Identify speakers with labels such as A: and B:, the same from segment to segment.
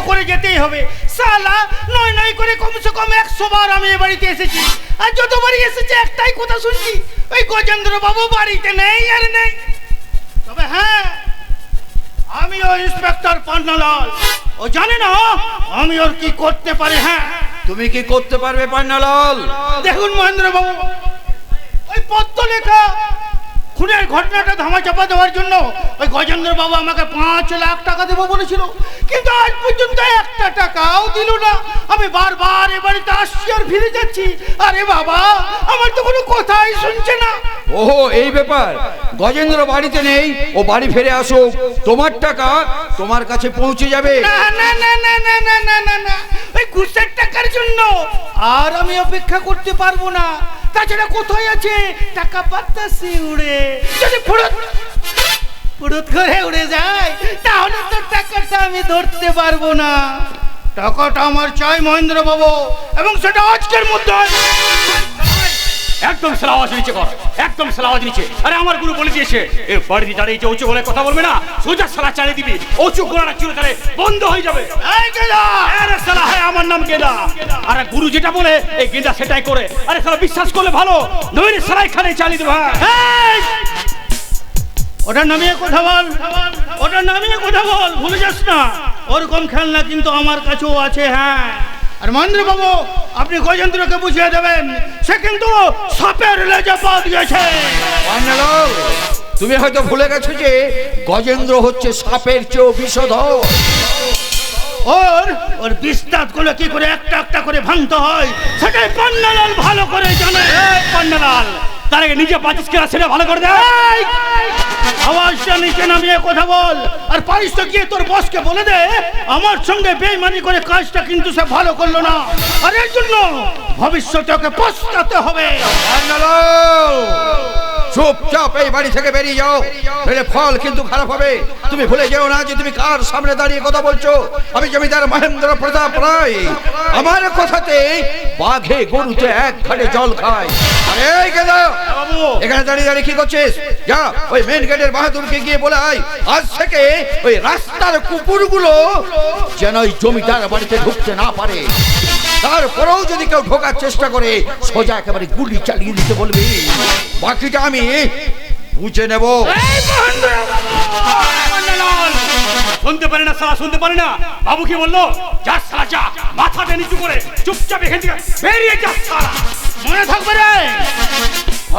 A: করে যেতেই হবে সালা নয় নয় করে কমসে কম 100 বার আমি এই বাড়িতে এসেছি আর যতবারই এসেছি একটাই কথা শুনছি ওই গজেন্দ্র বাবু বাড়িতে নেই আর নেই তবে হ্যাঁ আমি ওই ইন্সপেক্টর পান্নালাল ও জানে না আমি ওর কি করতে পারি হ্যাঁ
B: তুমি কি করতে পারবে পান্নালাল?
A: দেখুন মহেন্দ্র বাবু ওই পত্র লেখা খুনের ঘটনাটা ধামাচাপা দেওয়ার জন্য ওই গজেন্দ্র বাবু আমাকে 5 লাখ টাকা দেবো বলেছিল কিন্তু আজ পর্যন্ত একটা টাকাও দিল না আমি বারবার এ বাড়িতে আসছি আর ফিরে যাচ্ছি আরে বাবা আমার তো কোনো কথাই শুনছে না
B: ওহো এই ব্যাপার গজেন্দ্র বাড়িতে নেই ও বাড়ি ফিরে আসুক তোমার টাকা তোমার কাছে পৌঁছে যাবে
A: না না না না না না না না না ওই ঘুষের টাকার জন্য আর আমি অপেক্ষা করতে পারবো না তাছাড়া কোথায় আছে টাকা বাতাসে উড়ে যদি ফুরুত করে উড়ে যায় তাহলে তো টাকাটা আমি ধরতে পারবো না টাকাটা আমার চাই মহেন্দ্র বাবু এবং সেটা আজকের মধ্যে
C: একদম সালাওয়াজ নিচে কর একদম সালাওয়াজ নিচে আরে আমার গুরু বলে দিয়েছে এর বাড়িতে দাঁড়িয়ে যে উঁচু গলায় কথা বলবে না সোজা সালা চালিয়ে দিবি উঁচু গলাটা চিরতরে বন্ধ হয়ে যাবে
A: এই গেদা
C: আরে সালা হ্যাঁ আমার নাম গেদা আরে গুরু যেটা বলে এই গেদা সেটাই করে আরে সালা বিশ্বাস করলে ভালো নইলে সালাই খানে চালিয়ে দেবো
A: এই ওটা নামিয়ে কথা বল ওটা নামিয়ে কথা বল ভুলে যাস না ওরকম খেলনা কিন্তু আমার কাছেও আছে হ্যাঁ আর মহেন্দ্র বাবু আপনি গজেন্দ্রকে বুঝিয়ে দেবেন সে কিন্তু সাপের লেজে পা দিয়েছে
B: পান্নালাল তুমি হয়তো ভুলে গেছো যে গজেন্দ্র হচ্ছে সাপের চেয়েও বিষধর
A: ওর বিস্তার গুলো কি করে একটা একটা করে ভাঙতে হয় সেটাই পান্নালাল ভালো করে জানে
C: পান্নালাল তার আগে নিজে বাঁচিস কেনা সেটা ভালো করে দেয়
A: আওয়াজটা নিচে নামিয়ে কথা বল আর পারিস তো গিয়ে তোর বসকে বলে দে আমার সঙ্গে বেইমানি করে কাজটা কিন্তু সে ভালো করলো না আর এর জন্য ভবিষ্যতে ওকে পস্তাতে হবে
B: পান্নালাল চুপচাপ এই বাড়ি থেকে বেরিয়ে যাও নইলে ফল কিন্তু খারাপ হবে তুমি ভুলে যেও না যে তুমি কার সামনে দাঁড়িয়ে কথা বলছো আমি জমিদার মহেন্দ্র প্রতাপ রায় আমার কথাতে বাঘে গরুতে এক ঘাটে জল খায় আরে এই গেদা
C: বাবু
B: এখানে দাঁড়িয়ে দাঁড়িয়ে কি করছিস যা ওই মেন গেটের বাহাদুরকে গিয়ে বলে আয় আজ থেকে ওই রাস্তার কুকুরগুলো যেন ওই জমিদার বাড়িতে ঢুকতে না পারে তারপরেও যদি কেউ ঢোকার চেষ্টা করে সোজা একেবারে গুলি চালিয়ে দিতে বলবি বাকিটা আমি বুঝে নেব
C: শুনতে পারে না সালা শুনতে পারে না বাবু কি বললো যা সালা যা মাথাটা নিচু করে চুপচাপ এখান থেকে বেরিয়ে যা সালা
A: মনে থাকবে রে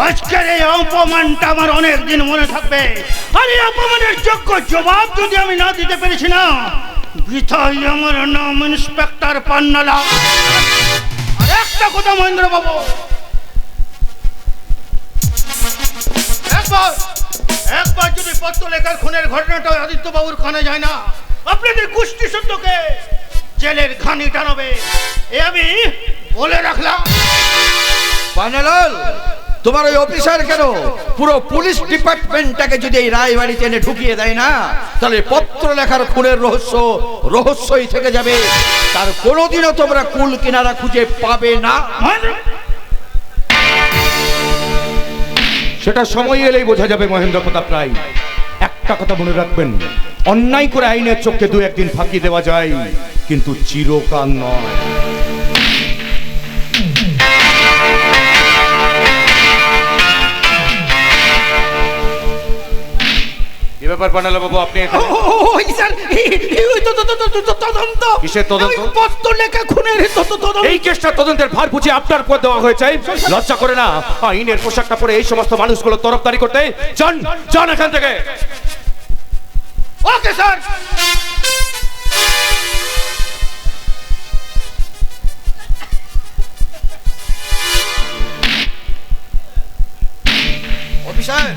A: আজকের এই অপমানটা আমার অনেক দিন মনে থাকবে আর এই অপমানের যোগ্য জবাব যদি আমি না দিতে পেরেছি না বৃথাই আমার নাম ইন্সপেক্টর পান্নালাল আর একটা কথা মহেন্দ্র বাবু একবার যদি পত্র লেখার খুনের ঘটনাটা আদিত্য বাবুর কানে যায় না আপনাদের গোষ্ঠী সত্যকে জেলের ঘানি টানাবে এ আমি বলে রাখলাম
B: পান্নালাল তোমার ওই অফিসার কেন পুরো পুলিশ ডিপার্টমেন্টটাকে যদি এই রায়বাড়িতে এনে ঢুকিয়ে দেয় না তাহলে পত্র লেখার খুনের রহস্যই থেকে যাবে তার কোনোদিনও তোমরা কুল কিনারা খুঁজে পাবে না
D: সেটা সময় এলেই বোঝা যাবে মহেন্দ্র প্রতাপ রায় একটা কথা মনে রাখবেন অন্যায় করে আইনের চোখে দু একদিন ফাঁকি দেওয়া যায় কিন্তু চিরকাল নয় কি ব্যাপার পান্নালাল বাবু আপনি এখানে
A: ওই স্যার এই তদন্ত
D: কিসের তদন্ত
A: পত্র লেখা খুনের তদন্ত
D: এই কেসটা তদন্তের ভার বুঝে আপনার পদ দেওয়া হয়েছে লজ্জা করে না আইনের পোশাকটা পরে এই সমস্ত মানুষগুলো তরফদারি করতে যান যান এখান থেকে
A: ওকে স্যার
B: অফিসার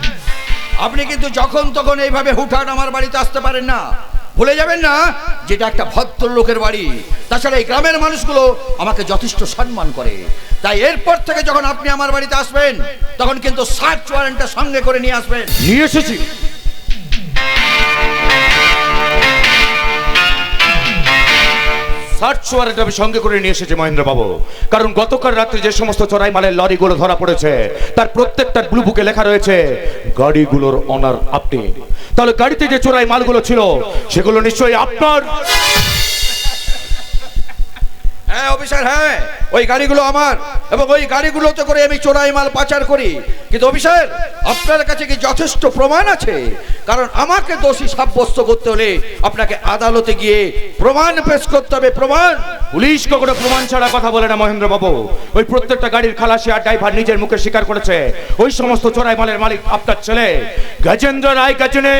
B: আপনি কিন্তু যখন তখন এইভাবে হুটহাট আমার বাড়িতে আসতে পারেন না ভুলে যাবেন না যেটা একটা ভদ্রলোকের বাড়ি। তাছাড়া এই গ্রামের মানুষগুলো আমাকে যথেষ্ট সম্মান করে। তাই এরপর থেকে যখন আপনি আমার বাড়িতে আসবেন তখন কিন্তু সার্চ ওয়ারেন্টটা সঙ্গে করে নিয়ে আসবেন।
D: নিয়ে এসেছি। সার্চ ওয়ারেন্ট আমি সঙ্গে করে নিয়ে এসেছি মহেন্দ্র বাবু, কারণ গতকাল রাত্রে যে সমস্ত চোরাই মালের লরিগুলো ধরা পড়েছে তার প্রত্যেকটার ব্লু বুকে লেখা রয়েছে গাড়িগুলোর অনার আপনি। তাহলে গাড়িতে যে চোরাই মালগুলো ছিল সেগুলো নিশ্চয়ই আপনার।
B: হ্যাঁ অফিসার, হ্যাঁ ওই গাড়িগুলো আমার, এবং ওই গাড়িগুলোতে করে আমি চোরাই মাল পাচার করি। কিন্তু অফিসার, আপনার কাছে কি যথেষ্ট প্রমাণ আছে? কারণ আমাকে দোষী সাব্যস্ত করতে হলে আপনাকে আদালতে গিয়ে প্রমাণ পেশ করতে হবে। প্রমাণ?
D: পুলিশ কখনো প্রমাণ ছাড়া কথা বলে না মহেন্দ্র বাবু। ওই প্রত্যেকটা গাড়ির খালাসি আর ড্রাইভার নিজের মুখে স্বীকার করেছে ওই সমস্ত চোরাই মালের মালিক আপনার ছেলে গজেন্দ্র রায় গজনে।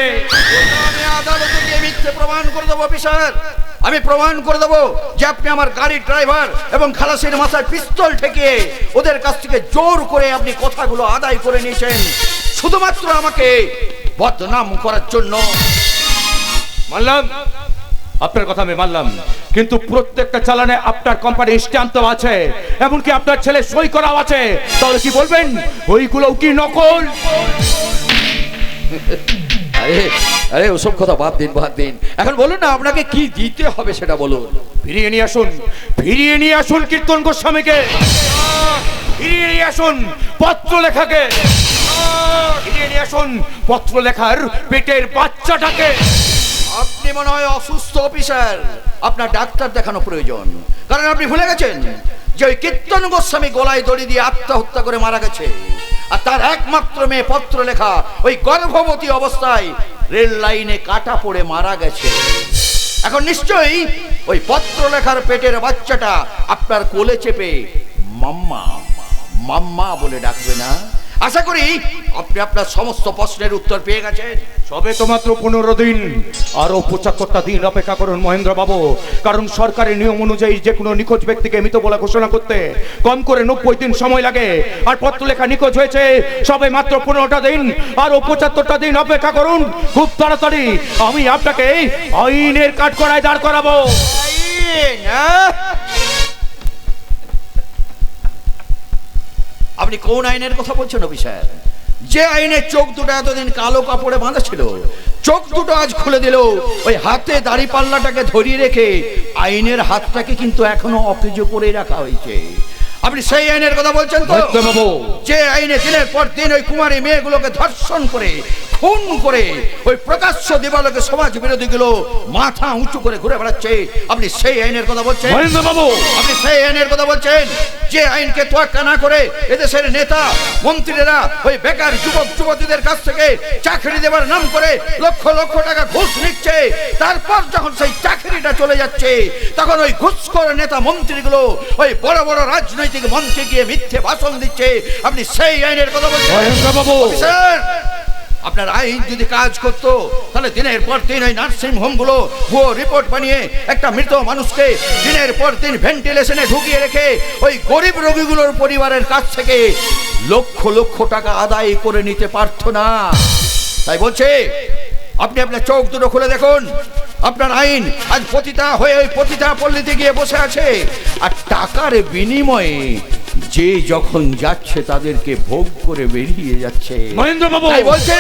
B: আমি আদালতে গিয়ে মিথ্যে প্রমাণ করে দেবো অফিসার। আমি প্রমাণ করে দেবো যে আপনি আমার গাড়ির ড্রাইভার এবং খালাসির মাথায় পিস্তল ঠেকিয়ে ওদের কাছ থেকে জোর করে আপনি কথাগুলো আদায় করে নিয়েছেন শুধুমাত্র আমাকে বদনাম করার জন্য।
D: মানলাম, আপনার কথা আমি মানলাম, কিন্তু প্রত্যেকটা চালানে আপনার কোম্পানির স্ট্যাম্প তো আছে, এমনকি আপনার ছেলে সই করাও আছে। তাহলে কি বলবেন ওইগুলো কি নকল?
B: আরে আরে ওসব কথা বাদ দিন, বাদ দিন। এখন বলুন না আপনাকে কি দিতে হবে সেটা বলুন।
D: ফিরিয়ে নিয়ে আসুন, ফিরিয়ে নিয়ে আসুন কীর্তন গোস্বামীকে, ফিরিয়ে নিয়ে আসুন পত্র লেখাকে, ফিরিয়ে নিয়ে আসুন পত্র লেখার পেটের বাচ্চাটাকে।
B: আপনি মনে হয় অসুস্থ অফিসার, আপনার ডাক্তার দেখানো প্রয়োজন। কারণ আপনি ভুলে গেছেন যে ওই কীর্তন গোস্বামী গলায় দড়ি দিয়ে আত্মহত্যা করে মারা গেছে, আর তার একমাত্র মেয়ে পত্র লেখা ওই গর্ভবতী অবস্থায় রেল লাইনে কাটা পড়ে মারা গেছে। এখন নিশ্চয়ই ওই পত্র লেখার পেটের বাচ্চাটা আপনার কোলে চেপে মাম্মা মাম্মা বলে ডাকবে না? আশা করি আপনি আপনার সমস্ত প্রশ্নের উত্তর পেয়ে গেছেন।
D: সবে তো মাত্র 15 দিন, আরো 75টা দিন অপেক্ষা করুন মহেন্দ্র বাবু। কারণ সরকারি নিয়ম অনুযায়ী যে কোনো নিখোঁজ ব্যক্তিকে মৃত বলে ঘোষণা করতে কম করে 90 দিন সময় লাগে। আর পত্র লেখা নিখোঁজ হয়েছে সবে মাত্র 15টা দিন, আরো 75টা দিন অপেক্ষা করুন। খুব তাড়াতাড়ি আমি আপনাকে আইনের কাঠগড়ায় দাঁড় করাবো।
B: আপনি কোন আইনের কথা বলছেন অফিসার? যে আইনের চোখ দুটো এতদিন কালো কাপড়ে বাঁধা ছিল, চোখ দুটো আজ খুলে দিল। ওই হাতে দাড়ি পাল্লাটাকে ধরিয়ে রেখে আইনের হাতটাকে কিন্তু এখনো অকেজো করে রাখা হয়েছে। আপনি সেই আইনের কথা বলছেন তো? যে আইনে দিনের পর দিন ওই কুমারী মেয়েগুলোকে ধর্ষণ করে খুন করে ওই প্রকাশ্য দিবালোকে সমাজ বিরোধীগুলো মাথা উঁচু করে ঘুরে বেড়াচ্ছে, আপনি সেই আইনের কথা বলছেন? আপনি সেই আইনের কথা বলছেন যে আইনকে তোয়াক্কা না করে এদেশের নেতা মন্ত্রীরা ওই বেকার যুবক যুবতীদের কাছ থেকে চাকরি দেওয়ার নাম করে লক্ষ লক্ষ টাকা ঘুষ নিচ্ছে। তারপর যখন সেই চাকরিটা চলে যাচ্ছে তখন ওই ঘুষখোর নেতা মন্ত্রীগুলো ওই বড় বড় রাজনৈতিক মঞ্চে গিয়ে মিথ্যে ভাষণ দিচ্ছে, আপনি সেই আইনের কথা বলছেন? স্যার, আপনার আইন যদি কাজ করতো তাহলে দিনের পর দিন ওই নার্সিং হোমগুলো ভুয়ো রিপোর্ট বানিয়ে একটা মৃত মানুষকে দিনের পর দিন ভেন্টিলেশনে ঢুকিয়ে রেখে ওই গরিব রোগীগুলোর পরিবারের কাছ থেকে লক্ষ লক্ষ টাকা আদায় করে নিতে পারতো না। তাই বলছে আপনি আপনার চোখ দুটো খুলে দেখুন, আপনার আইন আজ পতিতা হয়ে ওই পতিতা পল্লীতে গিয়ে বসে আছে, আর টাকার বিনিময়ে যে যখন যাচ্ছে তাদেরকে ভোগ করে বেরিয়ে যাচ্ছে।
D: মহেন্দ্র বাবু,
B: তাই বলছে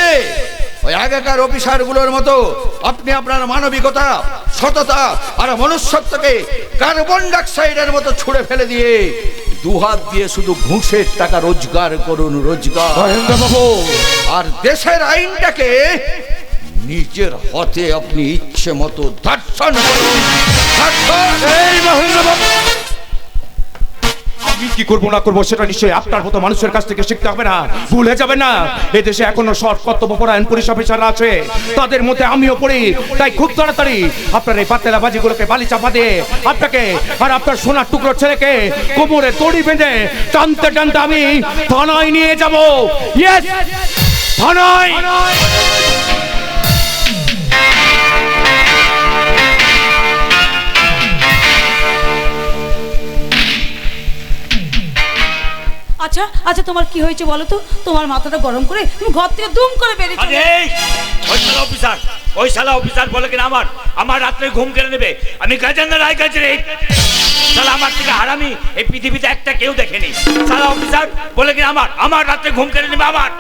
B: ওই আগেকার অফিসার গুলোর মতো আপনি আপনার মানবিকতা, সততা আর মনুষ্যত্বকে কার্বন ডাইঅক্সাইডের মতো ছুঁড়ে ফেলে দিয়ে দুহাত দিয়ে শুধু ঘুষের টাকা রোজগার করুন, রোজগার।
D: মহেন্দ্র বাবু,
B: আর দেশের আইনটাকে নিজের হাতে আপনি ইচ্ছে মতো ধর্ষণ করুন।
D: এই মহেন্দ্র বাবু, আমি কি করবো না করবো সেটা নিশ্চয়ই আপনার মতো মানুষের কাছ থেকে শিখতে হবে না, ভুলে যাবে না। এই দেশে এখনো সৎ কর্তব্যপরায়ণ পুলিশ অফিসাররা আছে, তাদের মধ্যে আমিও পড়ি। তাই খুব তাড়াতাড়ি আপনার এই পাতেলা বাজিগুলোকে বালি চাপা দিয়ে আপনাকে আর আপনার সোনার টুকরো ছেলেকে কোমরে দড়ি বেঁধে টানতে টানতে আমি থানায় নিয়ে যাবো। ইয়েস, থানায়।
E: আচ্ছা আচ্ছা, তোমার কি হয়েছে বলো তো? তোমার মাথাটা গরম করে তুমি ঘর থেকে দুম করে বেরিয়ে চলে।
C: অফিসার ওই শালা অফিসার বলে কিনা আমার রাত্রে ঘুম কেড়ে নেবে। আমি গজেন্দ্র রায় গজরে শালা আমার থেকে হারামি এই পৃথিবীতে একটা কেউ দেখেনি। শালা অফিসার বলে কিনা আমার রাত্রে ঘুম কেড়ে নেবে আমার।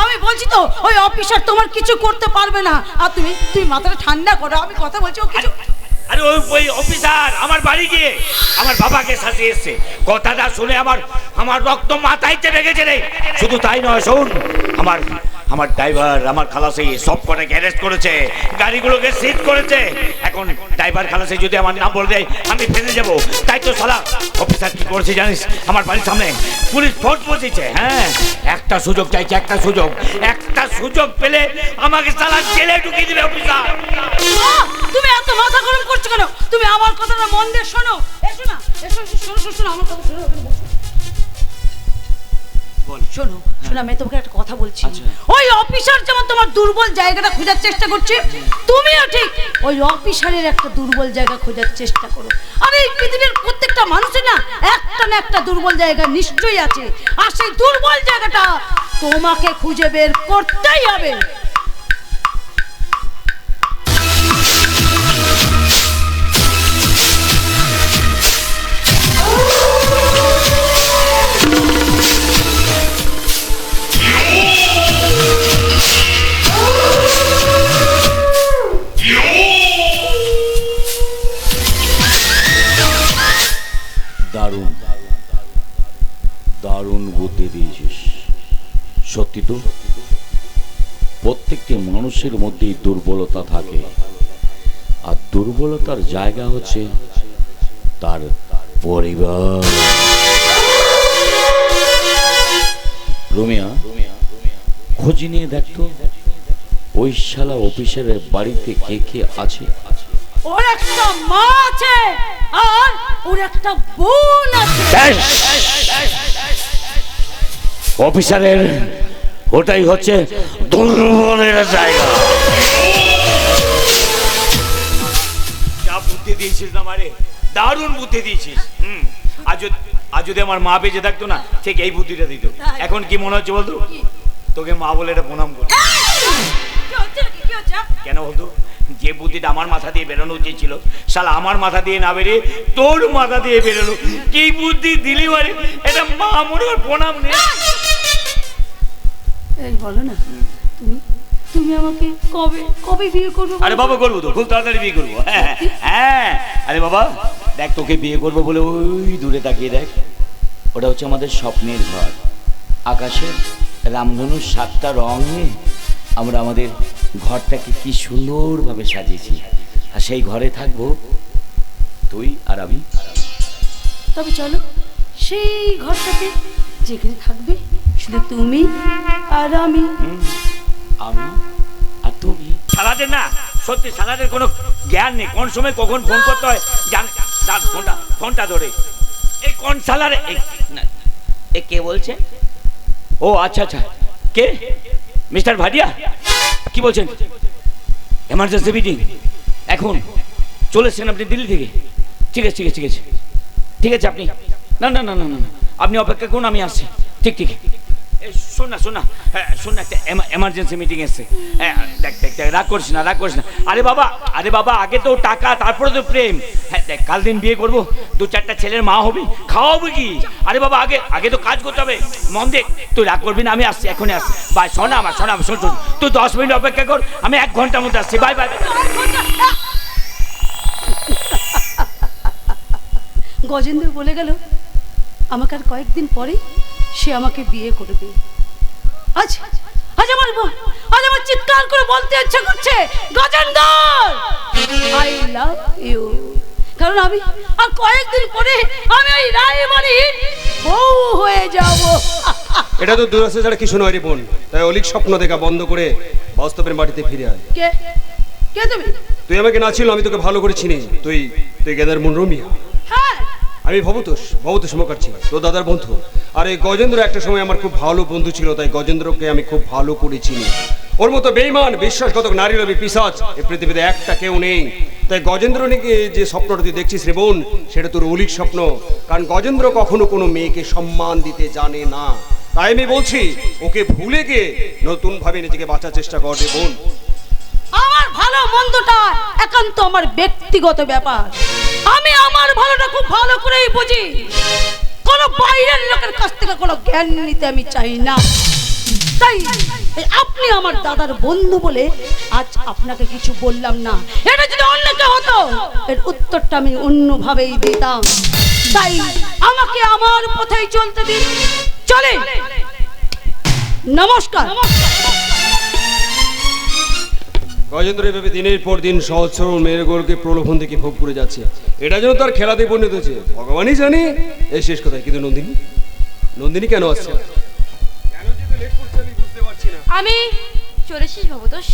E: আমি বলছি তো ওই অফিসার তোমার কিছু করতে পারবে না। আর তুমি মাথাটা ঠান্ডা করো, আমি কথা বলছি ও কিছু।
C: আরে ওই অফিসার আমার বাড়ি গিয়ে আমার বাবাকে সাজিয়ে এসছে। কথাটা শুনে আমার রক্ত মাথায় চেপে গেছে রে। শুধু তাই নয়, শোন, আমার ড্রাইভার আমার খালাসি সব কটাকে অ্যারেস্ট করেছে, গাড়িগুলোকে সিজ করেছে। এখন ড্রাইভার খালাসি যদি আমার নাম বলে দেয় আমি ফেসে যাবো। তাই তো শালা অফিসার কি করেছে জানিস? আমার বাড়ির সামনে পুলিশ ফোর্স বসেছে। হ্যাঁ, একটা সুযোগ চাইছে, একটা সুযোগ পেলে আমাকে শালা জেলে ঢুকিয়ে দিবে অফিসার।
E: তুমি এত মাথা গরম করছো কেন? তুমি আমার কথাটা মন দিয়ে শোনো। এসো না, এসো শোনো আমার কথা শোনো। শোনো আমি তোমাকে একটা কথা বলছি। ওই অফিসার যেমন তোমার দুর্বল জায়গাটা খোঁজার চেষ্টা করছে, তুমিও ঠিক ওই অফিসারের একটা দুর্বল জায়গা খোঁজার চেষ্টা করো। আর এই পৃথিবীর প্রত্যেকটা মানুষের না একটা দুর্বল জায়গা নিশ্চয়ই আছে। আর সেই দুর্বল জায়গাটা তোমাকে খুঁজে বের করতেই হবে।
F: দারুণ বুদ্ধি দিয়েছিস। সত্যি তো, প্রত্যেকটি মানুষের মধ্যেই দুর্বলতা থাকে, আর দুর্বলতার জায়গা হচ্ছে তার পরিবার। রুমিয়া, খোঁজ নিয়ে দেখতো ওই শালা অফিসারের বাড়িতে কে কে আছে।
E: ওর একটা মা আছে আর ওর একটা বোন আছে।
C: অফিসারের ওটাই হচ্ছে দুর্বলের জায়গা। যা বুদ্ধি দিয়েছিস না মারে, দারুণ বুদ্ধি দিয়েছিস। আজ যদি আমার মা বেঁচে থাকতো না, ঠিক এই বুদ্ধিটা দিত। এখন কি মনে হচ্ছে বলতো, তোকে মা বলে এটা প্রণাম কর। কেন বলতো, যে বুদ্ধিটা আমার মাথা দিয়ে বেরোনো উচিত ছিল, শালা আমার মাথা দিয়ে না বেরিয়ে তোর মাথা দিয়ে বেরোলো। কি বুদ্ধি দিলি মারে, এটা মা মনে প্রণাম নেই।
E: এই বলো না, তুমি আমাকে কবে বিয়ে করবে?
C: আরে বাবা, করবো তো, খুব তাড়াতাড়ি বিয়ে করবো। হ্যাঁ, আরে বাবা দেখ, তোকে বিয়ে করবো বলে ওই দূরে তাকিয়ে দেখ, ওটা হচ্ছে আমাদের স্বপ্নের ঘর। আকাশের রামধনুর 7টা রং নিয়ে আমরা আমাদের ঘরটাকে কি সুন্দরভাবে সাজিয়েছি। আর সেই ঘরে থাকবো তুই আর আমি।
E: তবে চলো সেই ঘরটাতে যেখানে থাকবে শুধু তুমি আর আমি।
F: আমি আর তুমি।
C: সালাদের না, সত্যি সালাদের কোনো জ্ঞান নেই, কোন সময় কখন ফোন করতে হয় জান। ফোনটা ধরে এই কোন সালারে। এ কে বলছে? ও আচ্ছা, কে? মিস্টার ভাটিয়া, কি বলছেন? এমার্জেন্সি মিটিং এখন চলে এসেছেন আপনি দিল্লি থেকে? ঠিক আছে আপনি না, আপনি অপেক্ষা করুন, আমি আসছি। ঠিক। শোন না, একটা এমার্জেন্সি মিটিং এসছে। দেখ রাগ করিস না। আরে বাবা আগে তো টাকা, তারপরে তো প্রেম। হ্যাঁ দেখ, কাল দিন বিয়ে করবো, 2-4টা ছেলের মা হবি, খাওয়াবো কি? আরে বাবা আগে তো কাজ করতে হবে। মন দেখ, তুই রাগ করবি না, আমি আসছি, এখনই আসছি। বাই, শোন তুই 10 মিনিট অপেক্ষা কর, আমি 1 ঘন্টার মধ্যে আসছি। বাই।
E: গজেন্দ্র বলে গেল আমাকে আর কয়েকদিন পরে সে আমাকে বিয়ে করবে। আজ আমার চিৎকার করে বলতে ইচ্ছা করছে, গজেন্দ্র আই লাভ ইউ। কারণ আমি আর কয়েকদিন পরে আমি এই রায়বাড়ির বউ হয়ে যাব।
G: এটা তো দুরাশা ছাড়া কিছু নয় রে বোন। তাই অলিক স্বপ্ন দেখা বন্ধ করে বাস্তবের মাটিতে ফিরে আয়।
E: কে তুমি?
G: তুই আমাকে না ছিল, আমি তোকে ভালো করে চিনি। তুই গেদার মন রুমিয়া।
E: হ্যাঁ,
G: আমি ভবতোষ মুখার্জি, তোর দাদার বন্ধু। আর এই গজেন্দ্র একটা সময় আমার খুব ভালো বন্ধু ছিল, তাই গজেন্দ্রকে আমি খুব ভালো করে চিনি। ওর মতো বেঈমান বিশ্বাসঘাতক নারী লোভী পিশাচ এই পৃথিবীতে একটা কেউ নেই। তাই গজেন্দ্র নিয়ে যে স্বপ্নটা তুই দেখছিস রে বোন, সেটা তোর অলিক স্বপ্ন। কারণ গজেন্দ্র কখনো কোনো মেয়েকে সম্মান দিতে জানে না। তাই আমি বলছি, ওকে ভুলে গিয়ে নতুন ভাবে নিজেকে বাঁচার চেষ্টা কর রে বোন।
E: আমার ভালো মন্দটা একান্ত আমার ব্যক্তিগত ব্যাপার। আমি আমার ভালোটা খুব ভালো করেই বুঝি। কোনো বাইরের লোকের কাছ থেকে কোনো জ্ঞান নিতে আমি চাই না। তাই আপনি আমার দাদার বন্ধু বলে আজ আপনাকে কিছু বললাম না। এটা যদি অন্য কেউ হতো এর উত্তরটা আমি অন্যভাবেই দিতাম। তাই আমাকে আমার পথেই চলতে দিন। চলে, নমস্কার।
G: গজেন্দ্র এভাবে দিনের পর দিন সহজ সরল মেয়েগুলোকে প্রলোভন থেকে ভোগ করে যাচ্ছে, এটা যেন তার খেলাতে পরিণত হচ্ছে ভগবানই জানে। এই শেষ কথা। কিন্তু নন্দিনী, নন্দিনী কেন আসছে না? কেন যে লেট করছে আমি বুঝতে পারছি না।
H: আমি চলেছিস ভবতোষ,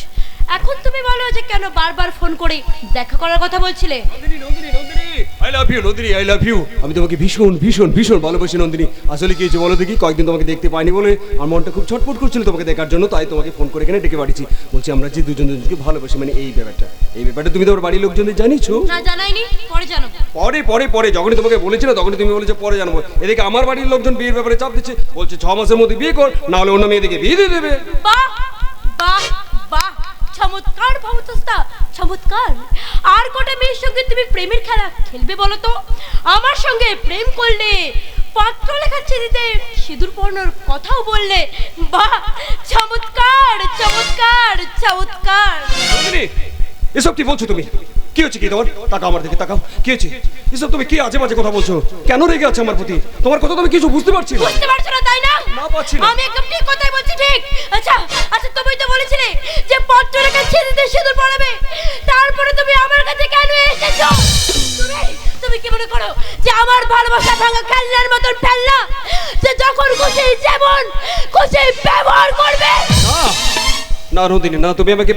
H: এখন তুমি বলো যে কেন বারবার ফোন করে দেখা করার কথা বলছিলে?
G: Nandini, Nandini, Nandini, I love you Nandini, I love you. আমি তোমাকে ভীষণ ভীষণ ভীষণ ভালোবাসি নন্দিনী। আসলে কি হয়েছে বলো দেখি? কয়েকদিন তোমাকে দেখতে পাইনি বলে আমার মনটা খুব ছটফট করছিল তোমাকে দেখার জন্য, তাই তোমাকে ফোন করে এখানে ডেকে পাঠিয়েছি। বলছি আমরা যে দুজন দুজনকে ভালোবাসি, মানে এই ব্যাপারটা তুমি তোমার বাড়ির লোকজনদের জানিয়েছো?
H: না, জানাইনি, পরে জানাবো।
G: পরে পরে পরে যখনই তোমাকে বলেছিল তখনই তুমি বলেছো পরে জানাবো। এদিকে আমার বাড়ির লোকজন বিয়ের ব্যাপারে চাপ দিচ্ছে, বলছে 6 মাসের মধ্যে বিয়ে কর, না হলে অন্য মেয়েদিকে বিয়ে দিয়ে দেবে।
H: বাহ বাহ বাহ, চমৎকার ভবতোষদা, চমৎকার। আর কটা মেয়ের সঙ্গে তুমি প্রেমের খেলা খেলবে বলো তো? আমার সঙ্গে প্রেম করলে, পত্র লেখাচ্ছে দিতে, সিঁদুর পরানোর কথাও বললে। বাহ, চমৎকার চমৎকার চমৎকার।
G: নন্দিনী, এসব কি বলছো তুমি? কি হচ্ছে কি তোমার? তাকাও আমার দিকে, তাকাও। কি হচ্ছে এসব? তুমি কি আজে বাজে কথা বলছো? কেন রেগে আছে আমার প্রতি? তোমার কথা তুমি কিছু বুঝতে পারছি না।
H: বুঝতে পারছো না তাই না?
G: না, পারছি না।
H: আমি একদম ঠিক কথাই বলছি, ঠিক। আচ্ছা আচ্ছা, তুমি তো বলেছিলে যে পত্র লেখাচ্ছে দিতে সিঁদুর পরাবে, তারপরে তুমি আমার কাছে কেন এসেছো? তুমি কি মনে করো যে আমার ভালোবাসা ভাঙা খেলনার মতন ফেলনা, যে যখন খুশি যেমন খুশি ব্যবহার করবে?
G: না নন্দিনী, না, তুমি আমাকে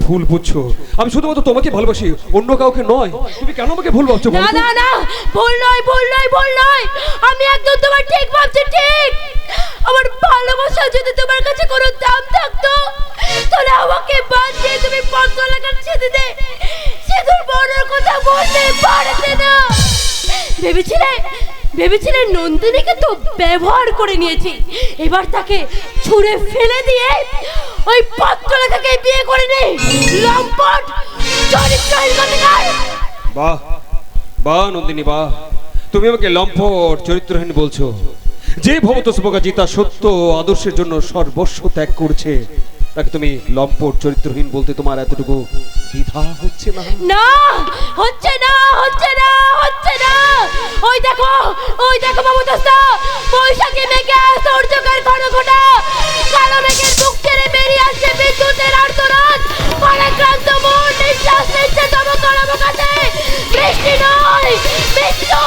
G: ভুল বুঝছো। আমি শুধুমাত্র তোমাকে ভালোবাসি, অন্য কাউকে নয়। তুমি কেন আমাকে ভুল ভাবছো?
H: না না না, ভুল নয়, ভুল নয়, ভুল নয়। আমি একদম তোমার ঠিক ভাবছি, ঠিক। আমার ভালোবাসা যদি তোমার কাছে কোনো দাম থাকতো, তাহলে আমাকে বাদ দিয়ে তুমি পত্র লেখার ছেদে সিঁদুর পরানোর কথা বলতে পারতে না। ভেবেছিলে নন্দিনীকে তো ব্যবহার করে নিয়েছি, এবার তাকে ছুঁড়ে ফেলে দিয়ে ওই পত্র লেখাকে বিয়ে করে নেই। লম্পট চরিত্রহীন কথাকার।
G: বাহ বাহ নন্দিনী, বাহ। তুমি আমাকে লম্পট চরিত্রহীন বলছো। যে ভবতোষ মুখার্জি তার সত্য আদর্শের জন্য সর্বস্ব ত্যাগ করছে, তাকে তুমি লম্পট চরিত্রহীন বলতে তোমার এতটুকু দ্বিধা হচ্ছে না?
H: না, হচ্ছে না, হচ্ছে না, হচ্ছে না। ওই দেখো ভবতোষদা, বৈশাখী মেঘে সূর্যকার ঘনঘটা, কালো মেঘের বুক ছেড়ে বেরিয়ে আসছে বিদ্যুতের আর্তনাদ। পরাক্রান্ত মন নিঃশ্বাস নিচ্ছে তমকরম কাছে। বৃষ্টি নয়, মৃত্যু,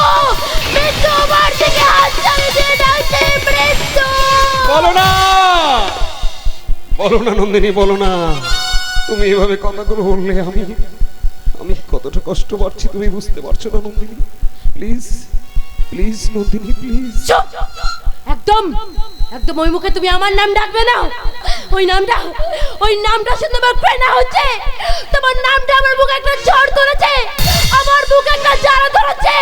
H: মৃত্যু আমার দিকে হাত চালিয়ে দিয়ে ডাকছে, মৃত্যু।
G: বলো না, বলো না নন্দিনী, বলো না। তুমি এভাবে কথাগুলো বললে আমি কতটা কষ্ট পাচ্ছি তুমি বুঝতে পারছো না Nandini. Please please Nandini, please.
H: চুপ! একদম একদম ওই মুখে তুমি আমার নাম ডাকবে না। ওই নামটা শুনে আমার প্রেরণা হচ্ছে। তোমার নামটা আমার বুকে একটা ঝড় ধরেছে, আমার বুকে একটা জ্বালা ধরেছে।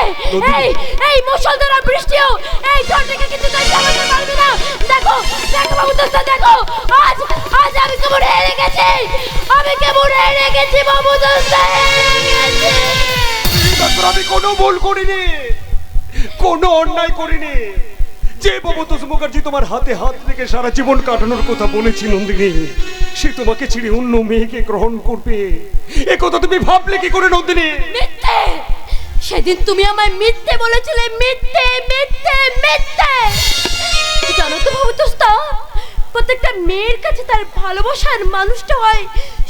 H: এই মুষলধারা বৃষ্টিও এই ঝড়টাকে কিন্তু তাই চালাতে পারবে না। দেখো দেখো ভবতোষদা, দেখো আজ আমি কেমন হেরে গেছি, ভবতোষদা, হেরে গেছি।
G: আমি কোনো ভুল করিনি, কোনো অন্যায় করিনি। যে ভবতোষ মুখার্জি তোমার হাতে হাত রেখে সারা জীবন কাটানোর কথা বলেছি নন্দিনী, সে তোমাকে ছেড়ে অন্য মেয়েকে গ্রহণ করবে, এ কথা তুমি ভাবলে কি করে নন্দিনী?
H: মিথ্যে! সেদিন তুমি আমায় মিথ্যে বলেছিলে, মিথ্যে মিথ্যে মিথ্যে। জানো তো ভবতোষদা, প্রত্যেকটা মেয়ের কাছে তার ভালোবাসার মানুষটা হয়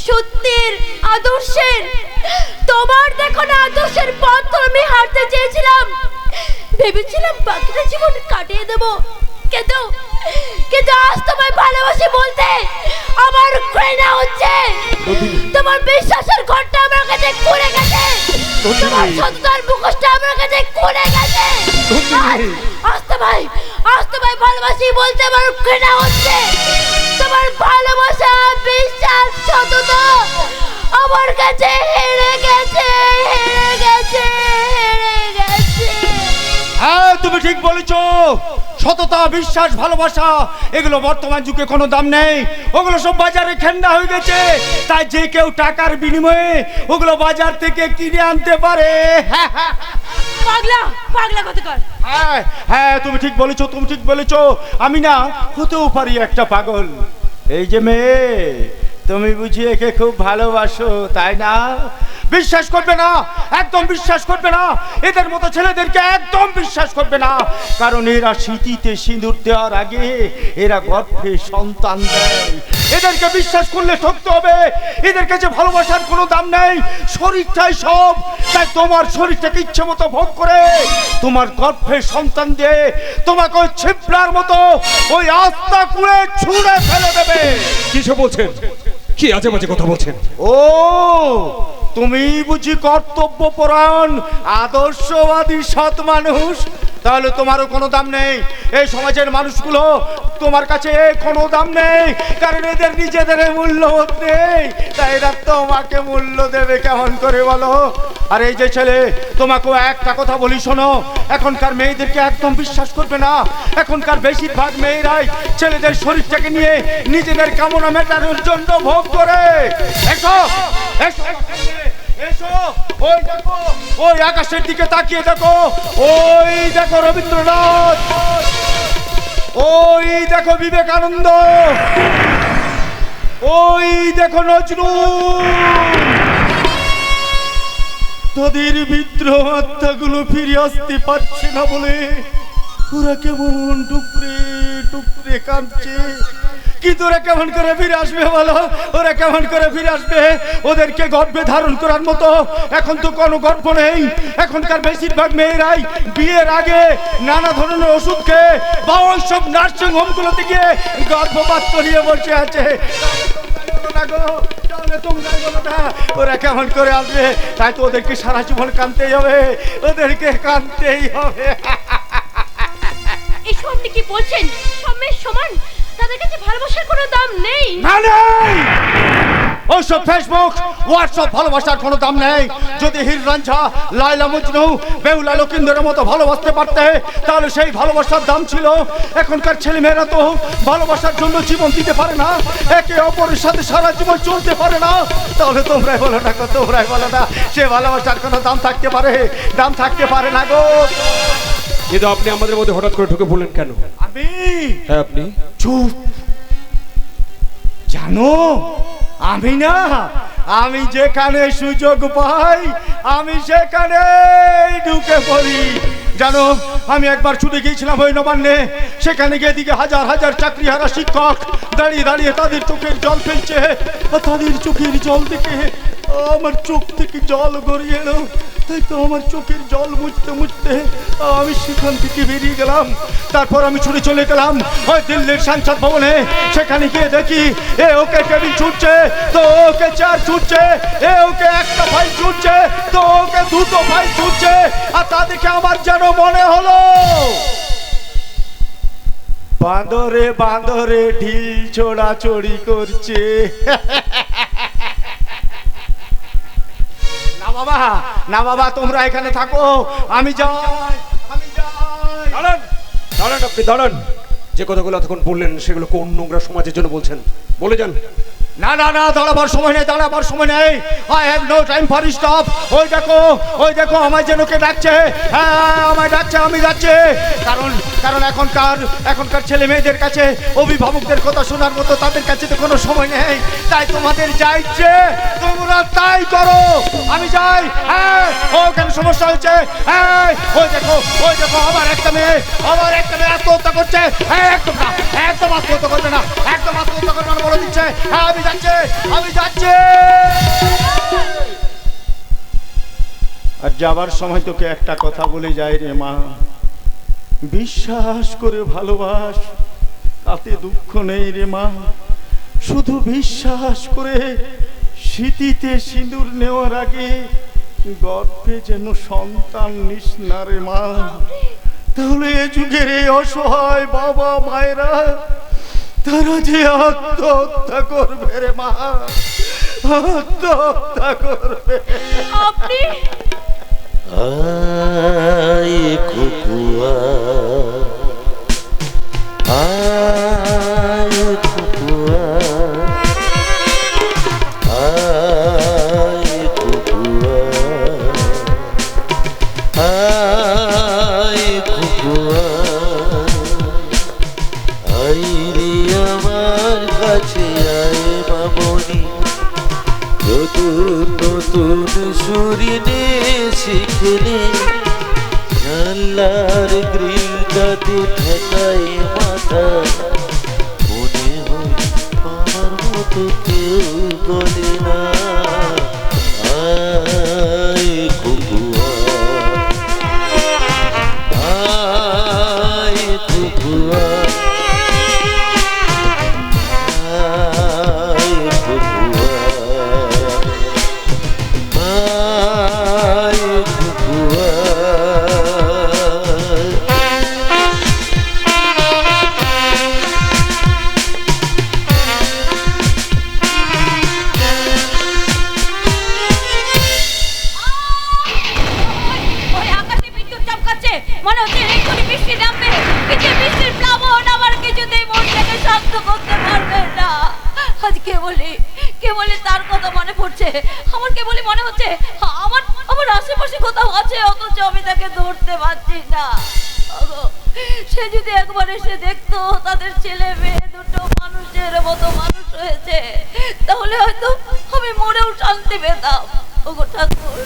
H: সত্যের, আদর্শের। তোমার দেখো না আদর্শের পথ আমি হাঁটতে চেয়েছিলাম, ভেবেছিলাম বাকিটা জীবন কাটিয়ে দেবো, কিন্তু আজ তোমায় ভালোবাসি বলতে আমার ঘৃণা হচ্ছে। তোমার বিশ্বাসের ঘরটা আমার কাছে খুলে গেছে, তোমার সততার মুখোশটা আমার কাছে খুলে গেছে। আজ তোমায় ভালোবাসি বলতে আমার ঘৃণা হচ্ছে। তোমার ভালোবাসা, বিশ্বাস, সততা আমার কাছে হেরে গেছে, হেরে গেছে, হেরে গেছে।
D: হ্যাঁ, তুমি ঠিক বলেছো।
A: সততা, বিশ্বাস, ভালোবাসা, এগুলো বর্তমান যুগে কোনো দাম নেই। ওগুলো সব বাজারে খেন্দা হয়ে গেছে। তাই যে কেউ টাকার বিনিময়ে ওগুলো বাজার থেকে কিনে আনতে পারে।
H: পাগলা পাগলা কতকার।
A: হ্যাঁ হ্যাঁ, তুমি ঠিক বলেছো, তুমি ঠিক বলেছো। আমি না হতেও পারি একটা পাগল। এই যে মেয়ে, তুমি বুঝি একে খুব ভালোবাসো, তাই না? বিশ্বাস করবে না, একদম বিশ্বাস করবে না। এদের মতো ছেলেদেরকে একদম বিশ্বাস করবে না, কারণ এরা সিঁথিতে সিঁদুর দেওয়ার আগে এরা গর্ভে সন্তান দেয়। এদেরকে বিশ্বাস করলে ঠকতে হবে। এদের কাছে ভালোবাসার কোনো দাম নেই, শরীরটাই সব। তাই তোমার শরীরটাকে ইচ্ছে মতো ভোগ করে তোমার গর্ভে সন্তান দিয়ে তোমাকে ওই ছিপড়ার মতো ওই আস্তা কুড়ে ছুঁড়ে ফেলে দেবে।
G: কিসব বলছেন? কি আজে বাজে কথা বলছেন?
A: ও, তুমি বুঝি কর্তব্যপরায়ণ, আদর্শবাদী, সৎ মানুষ? তাহলে তোমারও কোনো দাম নেই। এই সমাজের মানুষগুলো তোমার কাছে কোনো দাম নেই, কারণ এদের নিজেদের মূল্যবোধ নেই। তাই এরা তোমাকে মূল্য দেবে কেমন করে বলো? আর এই যে ছেলে, তোমাকেও একটা কথা বলি, শোনো। এখনকার মেয়েদেরকে একদম বিশ্বাস করবে না। এখনকার বেশিরভাগ মেয়েরাই ছেলেদের শরীরটাকে নিয়ে নিজেদের কামনা মেটানোর জন্য ভোগ করে। এসো এসো এসো, ওই দেখো, ওই আকাশের দিকে তাকিয়ে দেখো, ওই দেখো রবীন্দ্রনাথ, ওই দেখো বিবেকানন্দ, ওই দেখো নজরুল। তাদের বিদ্রোহ আত্মাগুলো ফিরে আসতে পারছে না বলে ওরা কেমন টুকরে টুকরে কাঁদছে। কিন্তু ওরা কেমন করে ফিরে আসবে বলো? ওরা কেমন করে ফিরে আসবে? ওদেরকে গর্ভে ধারণ করার মতো এখন তো কোনো গর্ভ নেই। এখনকার বেশিরভাগ মেয়েরাই বিয়ের আগে নানা ধরনের ওষুধ খেয়ে বা ওইসব নার্সিং হোমগুলোতে গিয়ে গর্ভপাত করিয়ে বসে আছে। ওরা কেমন করে আসবে? তাই তো ওদেরকে সারা জীবন কাঁদতেই হবে, ওদেরকে কাঁদতেই হবে।
H: এসব আপনি কি বলছেন? সব মেয়ে সমান, তাদের কাছে ভালোবাসার কোনো দাম নেই।
A: না নেই, ওইসব ফেসবুক হোয়াটসঅ্যাপ ভালোবাসার কোনো দাম নেই। যদি হির রাঞ্ঝা, লায়লা মজনু, বেহুলা লকিন্দরের মতো ভালোবাসতে পারতে, তাহলে সেই ভালোবাসার দাম ছিল। এখনকার ছেলেমেয়েরা তো ভালোবাসার জন্য জীবন দিতে পারে না, একে অপরের সাথে সারা জীবন চলতে পারে না। তাহলে তোমরাই বলো না, তোমরাই বলো না, সে ভালোবাসার কোনো দাম থাকতে পারে? দাম থাকতে পারে না গো।
G: কিন্তু আপনি আমাদের মধ্যে হঠাৎ করে ঢুকে পড়লেন কেন?
A: আমি?
G: হ্যাঁ আপনি।
A: চুপ। জানো, আমি না, আমি যেখানে সুযোগ পাই আমি সেখানে ঢুকে পড়ি। জানো, আমি একবার ছুটে গিয়েছিলাম ওই নবান্নে। সেখানে গিয়ে দিকে হাজার হাজার চাকরিহারা শিক্ষক দাঁড়িয়ে দাঁড়িয়ে তাদের চোখের জল ফেলছে। তাদের চোখের জল দেখে আমার চোখ থেকে জল গড়িয়ে এলো। তাই তো আমার চোখের জল মুছতে মুছতে আমি সেখান থেকে বেরিয়ে গেলাম। তারপর আমি ছুটে চলে গেলাম ওই দিল্লির সংসদ ভবনে। সেখানে গিয়ে দেখি এ ওকে টেবিল ছুটছে, তো ওকে চেয়ার ছুটছে, এ ওকে একটা ফাইল ছুটছে, তো ওকে দুটো ফাইল ছুটছে। আর তা দেখে আমার যেন মনে হলো বাঁদরে বাঁদরে ঢিল ছোড়াছড়ি করছে। না বাবা, না বাবা, তোমরা এখানে থাকো, আমি যাই, আমি যাই।
G: দাঁড়ান দাঁড়ান, আপনি দাঁড়ান। যে কথাগুলো এতক্ষণ বললেন সেগুলো কোন নোংরা সমাজের জন্য বলছেন বলে যান।
A: না না না, দাঁড়াবার সময় নেই, দাঁড়াবার সময় নেই। I have no time for stop. ওই দেখো, ওই দেখো, আমায় যেন কে ডাকছে। হ্যাঁ, আমায় ডাকছে, আমি যাচ্ছি। কারণ এখনকার ছেলে মেয়েদের কাছে অভিভাবকদের কথা শোনার মতো তাদের কাছে তো কোনো সময় নেই। তাই তোমাদের যা ইচ্ছে তোমরা তাই করো, আমি যাই। হ্যাঁ, ওখানে সমস্যা হয়েছে। হ্যাঁ, ওই দেখো, ওই দেখো, আমার একটা মেয়ে আত্মহত্যা করছে। হ্যাঁ, একদম না, একদম আত্মহত্যা করবে না, একদম আত্মহত্যা করবে না বলে দিচ্ছে। হ্যাঁ, আমি যাচ্ছি, আমি যাচ্ছি। আর যাবার সময় তোকে একটা কথা বলে যাই রে মা, বিশ্বাস করে ভালোবাস, তাতে দুঃখ নেই রে মা। শুধু বিশ্বাস করে স্মৃতিতে সিঁদুর নেওয়ার আগে গর্ভে যেন সন্তান নিস না রে মা। তাহলে এ যুগের এই অসহায় বাবা মায়েরা তারা যে আত্মহত্যা করবে রে মা, আত্মহত্যা করবে।
H: আপনি
F: আয় খুকুয়া
I: আয় কুকুয়া আয় কুকুয়া আয় কুকুয়া আই রে আমার কাছে আয় মামনি নতুন নতুন সুরিনে শিখলে জানলার গ্রিলটাতে ঠেকায় মাথা মনে হয় আমার মতো কেউ বলে না আয় কুকুয়া আয় কুকুয়া আয় কুকুয়া আয় কুকুয়া
H: ওই আকাশে বিদ্যুৎ চমকাচ্ছে, মনে হচ্ছে এক্ষুনি বৃষ্টি নামবে। কিন্তু বৃষ্টির প্লাবন আমার কিছুতেই মনটাকে শান্ত করতে পারবে না। আজ কেবলই তার কথা মনে পড়ছে। আমার কেবলই মনে হচ্ছে আমার আশেপাশে কোথাও আছে, অথচ আমি তাকে ধরতে পারছি না। ওগো, সে যদি একবার এসে দেখতো তাদের ছেলে মেয়ে দুটো মানুষের মতো মানুষ হয়েছে, তাহলে হয়তো আমি মরেও শান্তি পেতাম। ওগো ঠাকুর,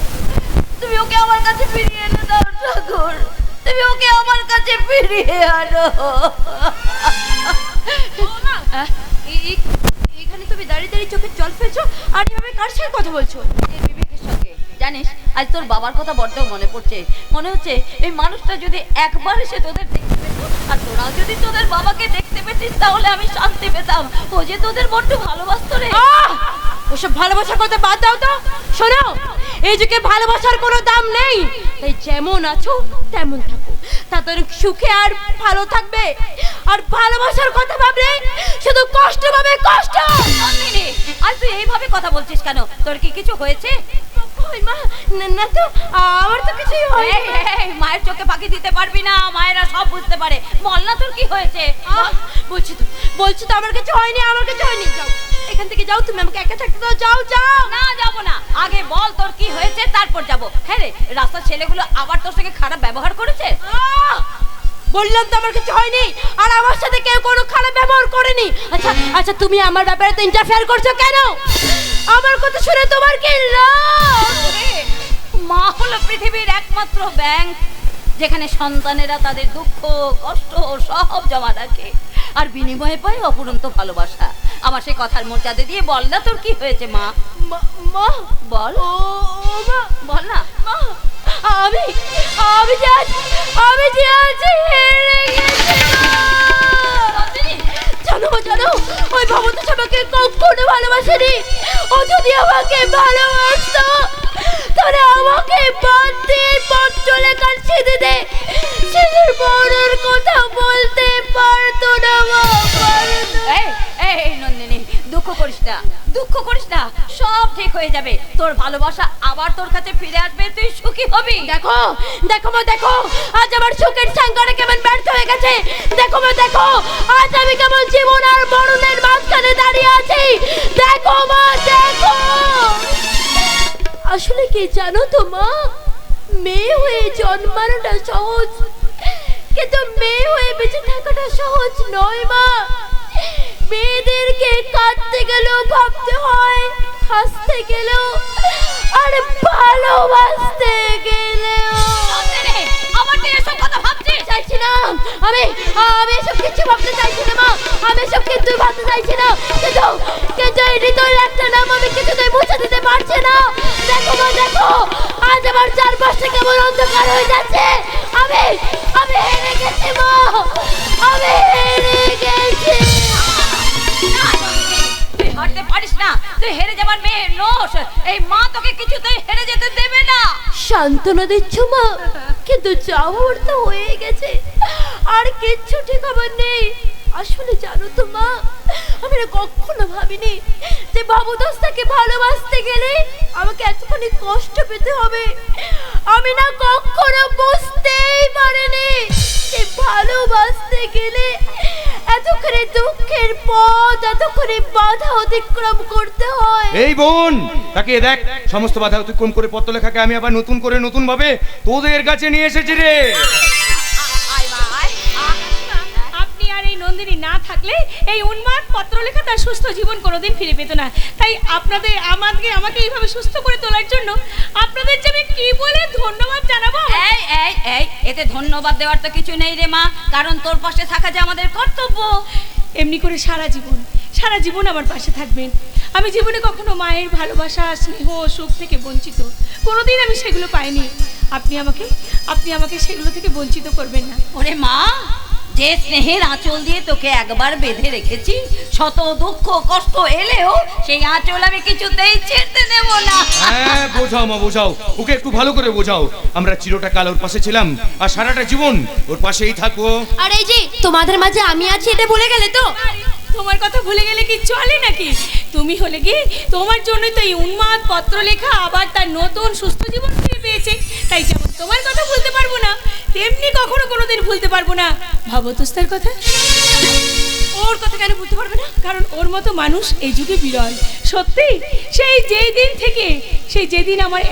H: তুমি ওকে আমার কাছে ফিরিয়ে এনে দাও ঠাকুর, তুমি ওকে আমার কাছে ফিরিয়ে আনো। এখানে তুমি দাঁড়িয়ে দাঁড়িয়ে চোখে জল ফেলছো আর এভাবে কার সঙ্গে কথা বলছো? এই বিবেকের সঙ্গে। জানিস, আজ তোর বাবার কথা বড্ড মনে পড়ছে। মনে হচ্ছে এই মানুষটা যদি একবার এসে তোদের দেখতে পেত, আর তোরাও যদি তোদের বাবাকে দেখতে পেতিস, তাহলে আমি শান্তি পেতাম। ও যে তোদের বড্ড ভালোবাসতো রে।
E: ওসব ভালোবাসার কথা বাদ দাও তো। শোনো, এই যুগে ভালোবাসার কোনো দাম নেই, তাই যেমন আছো তেমন থাকো, তাতে সুখে আর ভালো থাকবে। আর ভালোবাসার কথা ভাবলে শুধু কষ্ট পাবে, কষ্ট।
H: নন্দিনী, আজ তুই এইভাবে কথা বলছিস কেন? তোর কি কিছু হয়েছে?
E: কই মা, না তো, আমার তো কিছুই হয়নি।
H: মায়ের চোখে ফাঁকি দিতে পারবি না, মায়েরা সব বুঝতে পারে। বল না তোর কি হয়েছে।
E: বলছি তো আমার কিছু হয়নি, আমার কিছু হয়নি। যাও এখান থেকে, যাও, তুমি আমাকে একা থাকতে দাও। যাও যাও।
H: না, যাবো না। আগে বল তোর কি হয়েছে, তারপর যাবো। হ্যাঁ রে, রাস্তার ছেলেগুলো আবার তোর সঙ্গে খারাপ ব্যবহার করেছে?
E: বললাম তো আমার কিছু হয়নি, আর আমার সাথে কেউ কোনো খারাপ ব্যবহার করেনি। আচ্ছা তুমি আমার ব্যাপারে তো ইন্টারফেয়ার করছো কেন? আমার কথা শুনে তোমার কি লাভ?
H: মা হলো পৃথিবীর একমাত্র ব্যাংক, যেখানে সন্তানেরা তাদের দুঃখ কষ্ট সব জমা রাখে আর বিনিময়ে পায় অফুরন্ত ভালোবাসা। আমার সেই কথার মর্যাদা দিয়ে বল না তোর কি হয়েছে। মা
E: মা
H: বল।
E: ও মা,
H: বল না।
E: মা, আমি যে আজ হেরে গেছি। জানো, ওই ভবন্ত আমাকে কখনো ভালোবাসেনি। ও যদি আমাকে ভালোবাসতো তাহলে আমাকে বাদ দিয়ে পথ চলে কাটছে দিতে, সেদের বড়ের কথা বলতে পারতো না।
H: এই নন্দিনী, দুঃখ করিস না, সব ঠিক হয়ে যাবে। তোর ভালোবাসা আবার তোর কাছে ফিরে আসবে, তুই সুখী হবি।
E: দেখো মা, দেখো আজ আমার সুখের সংকটে কেমন ব্যর্থ হয়ে গেছে। দেখো মা, দেখো আজ আমি কেমন জীবন আর মরণের মাঝখানে দাঁড়িয়ে আছি। দেখো মা, দেখো। আসলে কি জানো তো মা, মেয়ে হয়ে জন্মানোটা সহজ, কিন্তু মেয়ে হয়ে বেঁচে থাকাটা সহজ নয় মা। মেয়েদেরকে কাঁদতে গেলেও ভাবতে হয়, হাসতে গেলেও, আর ভালোবাসতে গেলেও।
H: আবার তুই এসব কথা ভাবছিস?
E: চাইছি না আমি এসব কিছু ভাবতে চাইছি না মা, আমি এসব কিন্তু ভাবতে চাইছি না, কিন্তু এই হৃদয়ের একটা নাম আমি কিছুতেই মুছে দিতে পারছি না। দেখো মা, দেখো আজ আমার চারপাশে কেমন অন্ধকার হয়ে যাচ্ছে। আমি হেরে গেছি মা, আমি হেরে গেছি।
H: তুই হারতে পারিস না, তুই হেরে যাবার মেয়ে নোস। এই মা তোকে কিছুতেই হেরে যেতে দেবে না।
E: সান্ত্বনা দিচ্ছ মা, কিন্তু যাওয়ার তো হয়ে গেছে, আর কিচ্ছু ঠিক খবর নেই। আসলে জানো তো মা, আমি না কখনো ভাবিনি যে বাবুদাসটাকে ভালোবাসতে গেলে আমাকে এতখানি কষ্ট পেতে হবে। আমি না কখনো বুঝতেই পারিনি যে ভালোবাসতে গেলে এতখানি দুঃখ
H: পথ এতক্ষণে বাধা অতিক্রম করতে হয়?
D: এই বোন, তাকে দেখ, সমস্ত বাধা অতিক্রম করে পত্রলেখাকে আমি আবার নতুন ভাবে তোদের কাছে নিয়ে এসেছি রে।
J: আপনি আর এই নন্দিনী না থাকলে এই উন্মাদ পত্রলেখা তার সুস্থ জীবন কোনোদিন ফিরে পেত না। তাই আপনাদের আমাকে এইভাবে সুস্থ করে তোলার জন্য আপনাদের যে আমি কি বলে ধন্যবাদ জানাবো।
E: এই এই এই এতে ধন্যবাদ দেওয়ার তো কিছু নেই রে মা, কারণ তোর পাশে থাকা যে আমাদের কর্তব্য।
J: এমনি করে সারা জীবন আমার পাশে থাকবেন। আমি জীবনে কখনো মায়ের ভালোবাসা, স্নেহ, সুখ থেকে বঞ্চিত কোনোদিন আমি সেগুলো পাইনি। আপনি আমাকে সেগুলো থেকে বঞ্চিত করবেন না।
E: ওরে মা, যে স্নেহের আঁচল দিয়ে তোকে একবার বেঁধে রেখেছি, শত দুঃখ কষ্ট এলেও সেই আঁচল আমি কিছুতেই ছেড়তে দেব না।
D: হ্যাঁ, বোঝাও মা, বোঝাও, ওকে একটু ভালো করে বোঝাও। আমরা চিরটা কাল ওর পাশে ছিলাম আর সারাটা জীবন ওর পাশেই থাকবো।
H: আর এই যে তোমাদের মাঝে আমি আছি এটা ভুলে গেলে তো?
J: তোমার কথা ভুলে গেলে কি চলে নাকি? তুমি হলে কি, তোমার জন্যই তো এই উন্মাদ পত্রলেখা আবার তার নতুন সুস্থ জীবন ফিরে পেয়েছে। তাই যেমন তোমার কথা ভুলতে পারবো না, তেমনি কখনো কোনোদিন ভুলতে পারবো না ভবতোস্তার কথা। ওর কথা কেন ভুলতে পারবে না? কারণ ওর মতো মানুষ এই যুগে বিরল। সত্যি, সেই যেদিন আমার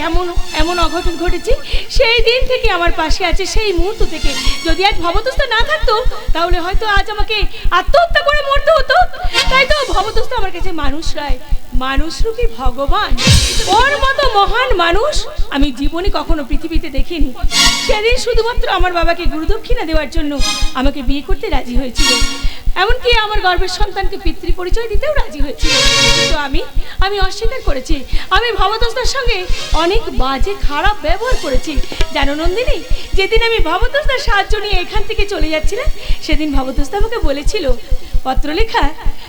J: এমন অঘটন ঘটেছে, সেই দিন থেকে আমার পাশে আছে। সেই মুহূর্ত থেকে যদি আজ ভবতোস্তা না থাকতো, তাহলে হয়তো আজ আমাকে আত্মহত্যা করে মরতে হতো। তাই তো ভবতোস্তা আমার কাছে মানুষ নয়, মানুষ রূপী ভগবান। ওর মতো মহান মানুষ আমি জীবনে কখনো পৃথিবীতে দেখিনি। সেদিন শুধুমাত্র আমার বাবাকে গুরুদক্ষিণা দেওয়ার জন্য আমাকে বিয়ে করতে রাজি হয়েছিল। এমনকি আমার গর্ভের সন্তানকে পিতৃ পরিচয় দিতেও রাজি হয়েছিল। তো আমি অস্বীকার করেছি। আমি ভবতোস্তার সঙ্গে অনেক বাজে খারাপ ব্যবহার করেছি। জানো নন্দিনী, যেদিন আমি ভবতোস্তার সাহায্য নিয়ে এখান থেকে চলে যাচ্ছিলাম, সেদিন ভবতোস্তা আমাকে বলেছিল, পত্রলেখা,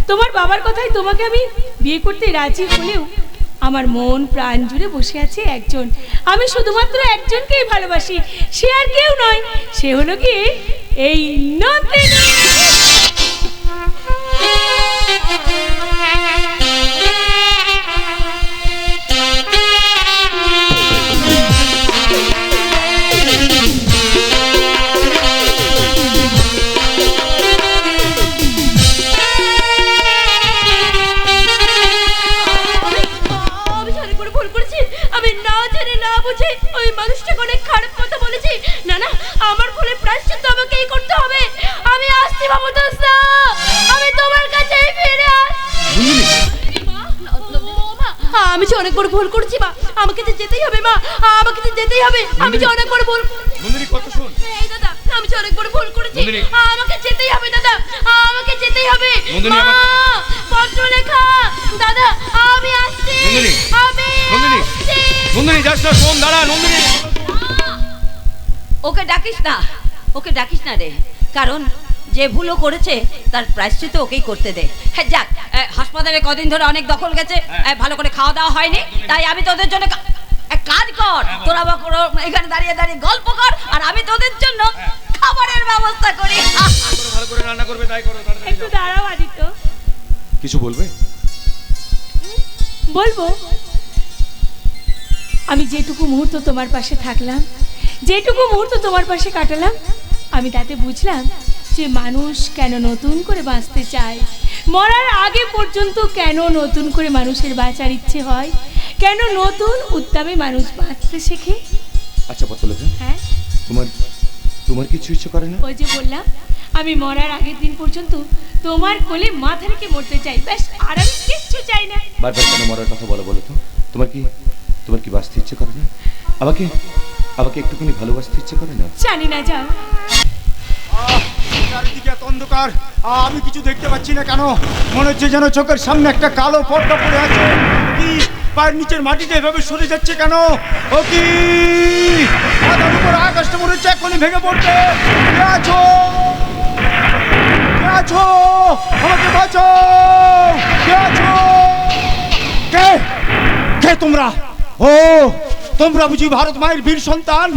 J: তোমার বাবার কথাই তোমাকে আমি বিয়ে করতে রাজি হলেও আমার মন প্রাণ জুড়ে বসে আছে একজন। আমি শুধুমাত্র একজনকেই ভালোবাসি, সে আর কেউ নয়, সে হলো কি এই নন্দিনী।
H: আমি না জেনে না বুঝে ওই মানুষটাকে অনেক খারাপ কথা বলেছি। না না, আমার ভুলে প্রায়শ্চিত্ত আমাকেই করতে হবে। আমি আসছি ভবতোস্তা, আমি তোমার কাছেই ফিরে আসছি। আমি যে অনেক বড় ভুল করছি মা, আমাকে যে যেতেই হবে মা, আমাকে যে যেতেই হবে। আমি যে অনেক বড় ভুল।
D: নন্দিনী, কত শোন।
H: এই দাদা, আমি যে অনেক বড় ভুল করেছি, আমাকে যেতেই হবে দাদা, আমাকে যেতেই হবে।
D: নন্দিনী,
H: মা, পত্রলেখা, দাদা, আমি আসছি।
D: নন্দিনী, যাস না, শোন, দাঁড়া। নন্দিনী,
E: ওকে ডাকিস না রে, কারণ যে ভুলও করেছে তার প্রায়শ্চিত্ত ওকেই করতে দে। হ্যাঁ, যাক, হাসপাতালে কদিন ধরে অনেক দখল গেছে, ভালো করে খাওয়া দাওয়া হয়নি। তাই আমি তোদের জন্য এক কাজ কর, তোরা এখানে দাঁড়িয়ে গল্প কর, আর আমি তোদের জন্য খাবারের ব্যবস্থা করি।
D: ভালো করে রান্না করবে, তাই করো।
J: একটু দাঁড়াও আদিত্য।
D: কিছু বলবে?
J: বলবো, আমি যেটুকু মুহূর্ত তোমার পাশে থাকলাম, যেটুকু মুহূর্ত তোমার পাশে কাটালাম, আমি তাতে বুঝলাম যে মানুষ কেন নতুন করে বাঁচতে চায়, মরার আগে পর্যন্ত কেন নতুন করে মানুষের বাঁচার ইচ্ছে হয়, কেন নতুন উদ্যমে মানুষ বাঁচতে শেখে।
D: আচ্ছা পত্রলেখা,
J: হ্যাঁ,
D: তোমার কিছু ইচ্ছে করে না?
J: ওই যে বললাম, আমি মরার আগের দিন পর্যন্ত তোমার কোলে মাথা রেখে মরতে চাই, ব্যাস, আর আমি কিচ্ছু চাই না।
D: বারবার কেন মরার কথা বলো তো? তোমার কি বাঁচতে ইচ্ছে করে না? আমাকে একটুখানি ভালোবাসতে ইচ্ছে করে না?
J: জানি না, যাও।
K: চারিদিকে এত অন্ধকার, আমি কিছু দেখতে পাচ্ছি না। কেন মনে হচ্ছে যেন চোখের সামনে একটা কালো পর্দা পড়ে আছে। কি পায়ের নিচের মাটিতে এভাবে সরে যাচ্ছে কেন? ও কি আধার উপর আকাশটা মনে হচ্ছে এখনই ভেঙে পড়বে। কে আছো? আমাকে বাঁচাও। কে আছো? কে তোমরা? ও, তোমরা বুঝি ভারত মায়ের বীর সন্তান?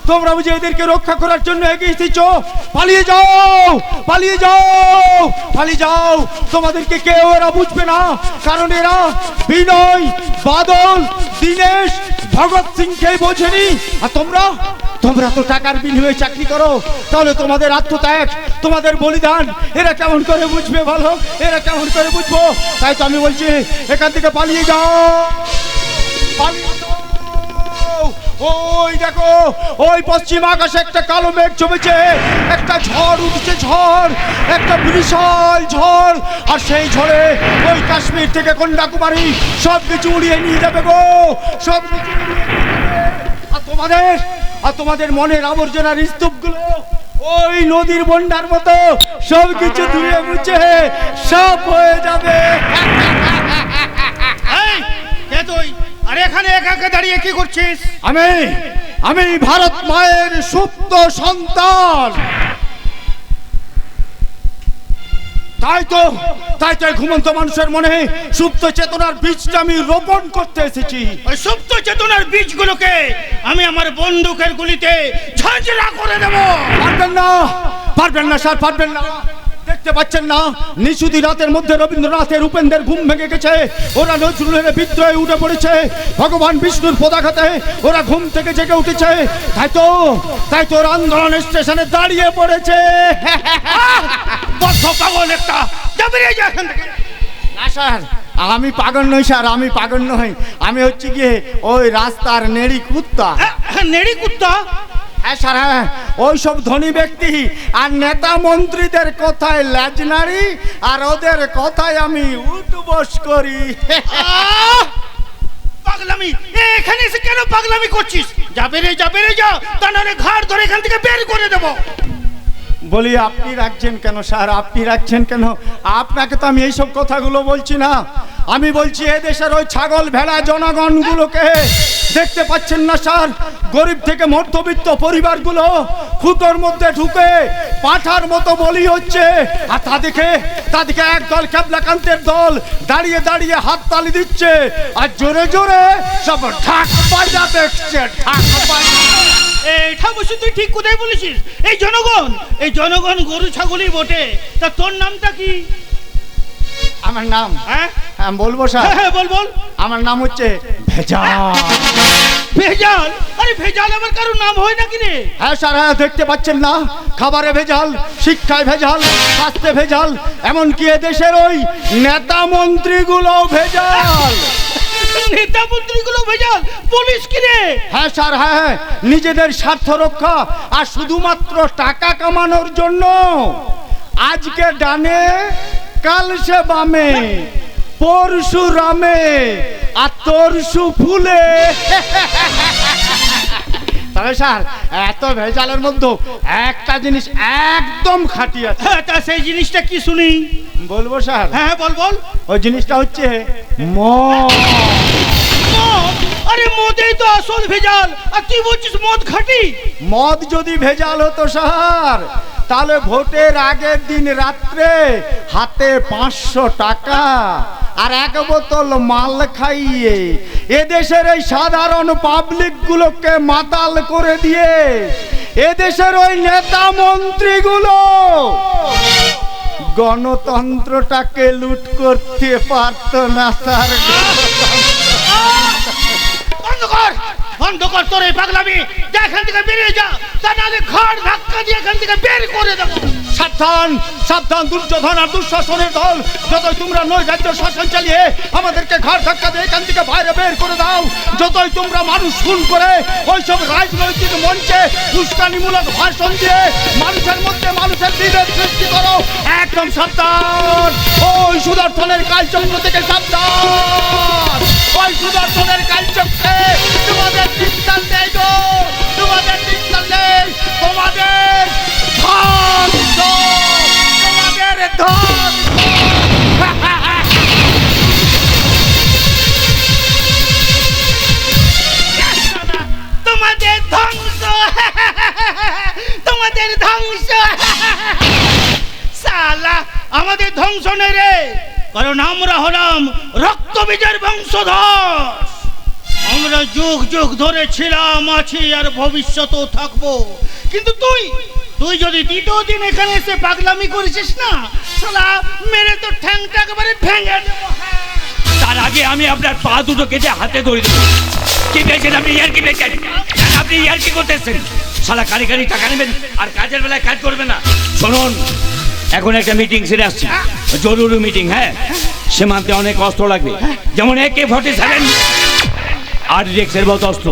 K: তোমরা বুঝি এদেরকে রক্ষা করার জন্য এগিয়ে এসেছো? পালিয়ে যাও। তোমাদেরকে কেউ এরা বুঝবে না, কারণ এরা বিনয়, বাদল, দীনেশ, ভগৎ সিংকে বোঝেনি। আর তোমরা তো টাকার বিনিময়ে চাকরি করো, তাহলে তোমাদের আত্মত্যাগ, তোমাদের বলিদান এরা কেমন করে বুঝবে বলো? এরা কেমন করে বুঝবো? তাই তো আমি বলছি এখান থেকে পালিয়ে যাও, পালিয়ে যাও। ওই দেখো, ওই পশ্চিম আকাশে একটা কালো মেঘ জমেছে, একটা ঝড় উঠছে, ঝড়, একটা বিশাল ঝড়। আর সেই ঝড়ে ওই কাশ্মীর থেকে কন্যাকুমারী সব কিছু উড়িয়ে নিয়ে যাবে গো, সব কিছু উড়িয়ে নিয়ে যাবে। আর তোমাদের মনের আবর্জনার স্তূপগুলো ওই নদীর বন্যার মতো সব কিছু ধুয়ে মুছে সব হয়ে যাবে।
A: এই, কে তুই? আরে এখানে একা একা দাঁড়িয়ে কি করছিস?
K: আমি ভারত মায়ের সুপ্ত সন্তান। তাই তো ঘুমন্ত মানুষের মনে সুপ্ত চেতনার বীজটা আমি রোপণ করতে এসেছি।
A: ওই সুপ্ত চেতনার বীজগুলোকে আমি আমার বন্দুকের গুলিতে ঝাঁঝরা করে দেব।
K: পারবেন না স্যার, পারবেন না। দেখতে পাচ্ছেন না, নিশুতি রাতের মধ্যে রবীন্দ্রনাথের উপেন্দ্রের ঘুম ভেঙে গেছে, ওরা নজরুলের বিদ্রোহে উঠে পড়েছে, ভগবান বিষ্ণুর পদাঘাতে ওরা ঘুম থেকে জেগে উঠেছে। তাই তো ওরা আন্দোলন স্টেশনে দাঁড়িয়ে পড়েছে।
A: পাগল একটা, যাবি রে, যা এখান থেকে।
K: না স্যার, আমি পাগল নই স্যার, আমি পাগল নই। আমি হচ্ছে গিয়ে ওই রাস্তার নেড়ি কুত্তা।
A: নেড়ি কুত্তা?
K: হ্যাঁ স্যার, হ্যাঁ। ওই সব ধনী ব্যক্তি আর নেতা মন্ত্রীদের কথায় ল্যাজ নাড়ি, আর ওদের কথায় আমি উঠবস করি।
A: পাগলামি! এখানে এসে কেন পাগলামি করছিস? যাবে রে, যা, তা নাহলে ঘাড় ধরে এখান থেকে বের করে দেবো।
K: বলি, আপনি রাখছেন কেন স্যার, আপনি রাখছেন কেন? আপনাকে তো আমি এইসব কথাগুলো বলছি না, আমি বলছি এদেশের ওই ছাগল ভেড়া জনগণগুলোকে। দেখতে পাচ্ছেন না স্যার, গরিব থেকে মধ্যবিত্ত পরিবারগুলো ফুটোর মধ্যে ঢুকে পাঁঠার মতো বলি হচ্ছে। আর তাদেরকে একদল ক্যাবলাকান্তের দল দাঁড়িয়ে দাঁড়িয়ে হাততালি দিচ্ছে, আর জোরে জোরে সব ঢাক বাজাতে ঢাক বাজা।
A: এটা বসে তুই ঠিক কোথায় বলেছিস? এই জনগণ গরু ছাগলই বটে। তা তোর নামটা কি?
K: আমার নাম?
A: হ্যাঁ
K: বলবো স্যার?
A: হ্যাঁ বল।
K: আমার নাম হচ্ছে ভেজাল।
A: ভেজাল? আরে ভেজাল আবার কারোর নাম হয় নাকি রে?
K: হ্যাঁ স্যার, হ্যাঁ। দেখতে পাচ্ছেন না, খাবারে ভেজাল, শিক্ষায় ভেজাল, স্বাস্থ্যে ভেজাল, এমনকি এদেশের ওই নেতা মন্ত্রীগুলো ভেজাল।
A: নেতা মন্ত্রীগুলো ভেজাল? পুলিশ কি রে?
K: হ্যাঁ স্যার, হ্যাঁ। নিজেদের স্বার্থ রক্ষা আর শুধুমাত্র টাকা কামানোর জন্য আজকে ডানে, কাল সে বামে, পরশু রামে, আর তরশু ফুলে। তবে স্যার, এত ভেজালের মধ্যে একটা জিনিস একদম খাঁটি আছে।
A: তা সেই জিনিসটা কি শুনি?
K: বলবো স্যার?
A: হ্যাঁ বল।
K: ওই জিনিসটা হচ্ছে মদ।
A: আরে মদেই তো আসল ভেজাল, আর তুই বলছিস মদ খাঁটি?
K: মদ যদি ভেজাল হতো স্যার, তাহলে ভোটের আগের দিন রাত্রে হাতে 500 টাকা আর এক বোতল মাল খাইয়ে এদেশের এই সাধারণ পাবলিক গুলোকে মাতাল করে দিয়ে এদেশের ওই নেতা মন্ত্রীগুলো গণতন্ত্রটাকে লুট করতে পারত না স্যার।
A: বন্ধ কর তোর এই পাগলামি, যা এখান থেকে বেরিয়ে যা, তা নাহলে ঘাড় ধাক্কা দিয়ে এখান থেকে বের করে দেবো।
K: সাবধান দুর্যোধন আর দুঃশাসনের দল, যতই তোমরা নৈরাজ্য শাসন চালিয়ে আমাদেরকে ঘাড় ধাক্কা দিয়ে এখান থেকে বাইরে বের করে দাও, যতই তোমরা মানুষ খুন করে ওইসব রাজনৈতিক মঞ্চে উস্কানিমূলক ভাষণ দিয়ে মানুষের মধ্যে মানুষের বিভেদ সৃষ্টি করো, একদম সাবধান। ওই সুদর্শনের কালচক্র থেকে সাবধান, ওই সুদর্শনের কালচক্রে তোমাদের চিন্তান নেই গো, তোমাদের চিন্তান নেই, তোমাদের ধ্বংস, তোমাদের ধ্বংস।
A: তোমাদের ধ্বংস, তোমাদের ধ্বংস। সালা, আমাদের ধ্বংস নেই রে, কারণ আমরা হলাম রক্তবীজের বংশধর। আমরা যুগ যুগ ধরে ছিলাম, আছি, আর ভবিষ্যতেও থাকবো। কিন্তু তুই যদি দ্বিতীয় দিন এখানে এসে পাগলামি করেছিস না, শালা মেরে তো ঠ্যাংটা একেবারে ভেঙে দেবো।
C: তার আগে আমি আপনার পা দুটো কেটে হাতে ধরে দেবো। কি পেয়েছেন আপনি? ইয়ার কি পেয়েছেন? আপনি ইয়ার কি করতেছেন? শালা কারি কারি টাকা নেবেন আর কাজের বেলায় কাজ করবেন না। শুনুন, এখন একটা মিটিং সেরে আসছে, জরুরি মিটিং। হ্যাঁ, সীমান্তে অনেক অস্ত্র লাগবে, যেমন AK-47 আর রেক্সের মতো অস্ত্র,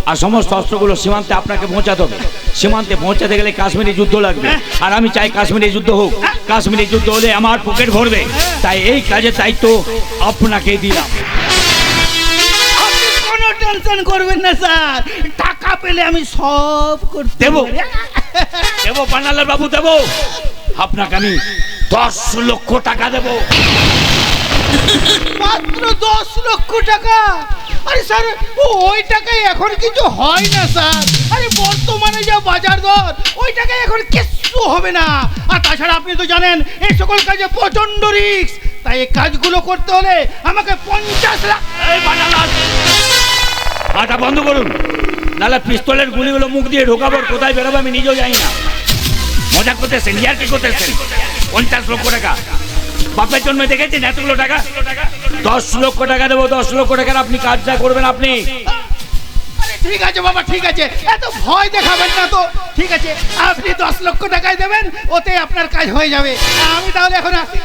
C: আর সমস্ত অস্ত্রগুলো সীমান্তে আপনাকে পৌঁছাতে হবে। সীমান্তে পৌঁছাতে গেলে কাশ্মীরি যুদ্ধ লাগবে, আর আমি চাই কাশ্মীরি যুদ্ধ হোক। কাশ্মীরি যুদ্ধ হলে আমার পকেট ভরবে, তাই এই কাজের দায়িত্ব আপনাকে দিলাম।
A: আপনি কোনো টেনশন করবেন না স্যার, টাকা পেলে আমি সব করতে
C: দেবো
A: পারি।
C: দেবো পান্নালাল বাবু, দেবো। আপনাকে আমি 10 লক্ষ টাকা দেবো।
A: মাত্র 10 লক্ষ টাকা? আরে স্যার, ওই টাকায় এখন কিছু হয় না স্যার। আরে বর্তমানে যা বাজার দর, ওই টাকায় এখন কিচ্ছু হবে না। আর তাছাড়া আপনি তো জানেন এই সকল কাজে প্রচন্ড রিস্ক, তাই এই কাজগুলো করতে হলে আমাকে 50 লাখ।
C: এই পান্নালাল, আটা বন্ধ করুন, নাহলে পিস্তলের গুলিগুলো মুখ দিয়ে ঢোকাবো, কোথায় বেরোবো আমি নিজেও জানি না। মজা করতেছেন, ইয়ার কি করতেছেন? 50 লক্ষ টাকা বাপের জন্য দেখেছেন এতগুলো টাকা? 10 লক্ষ টাকা দেবো। 10 লক্ষ টাকার আপনি কাজটা করবেন আপনি।
A: আরে ঠিক আছে বাবা, ঠিক আছে, এত ভয় দেখাবেন না তো। ঠিক আছে, আপনি 10 লক্ষ টাকায় দেবেন, ওতে আপনার কাজ হয়ে যাবে। আমি তাহলে এখন আসি।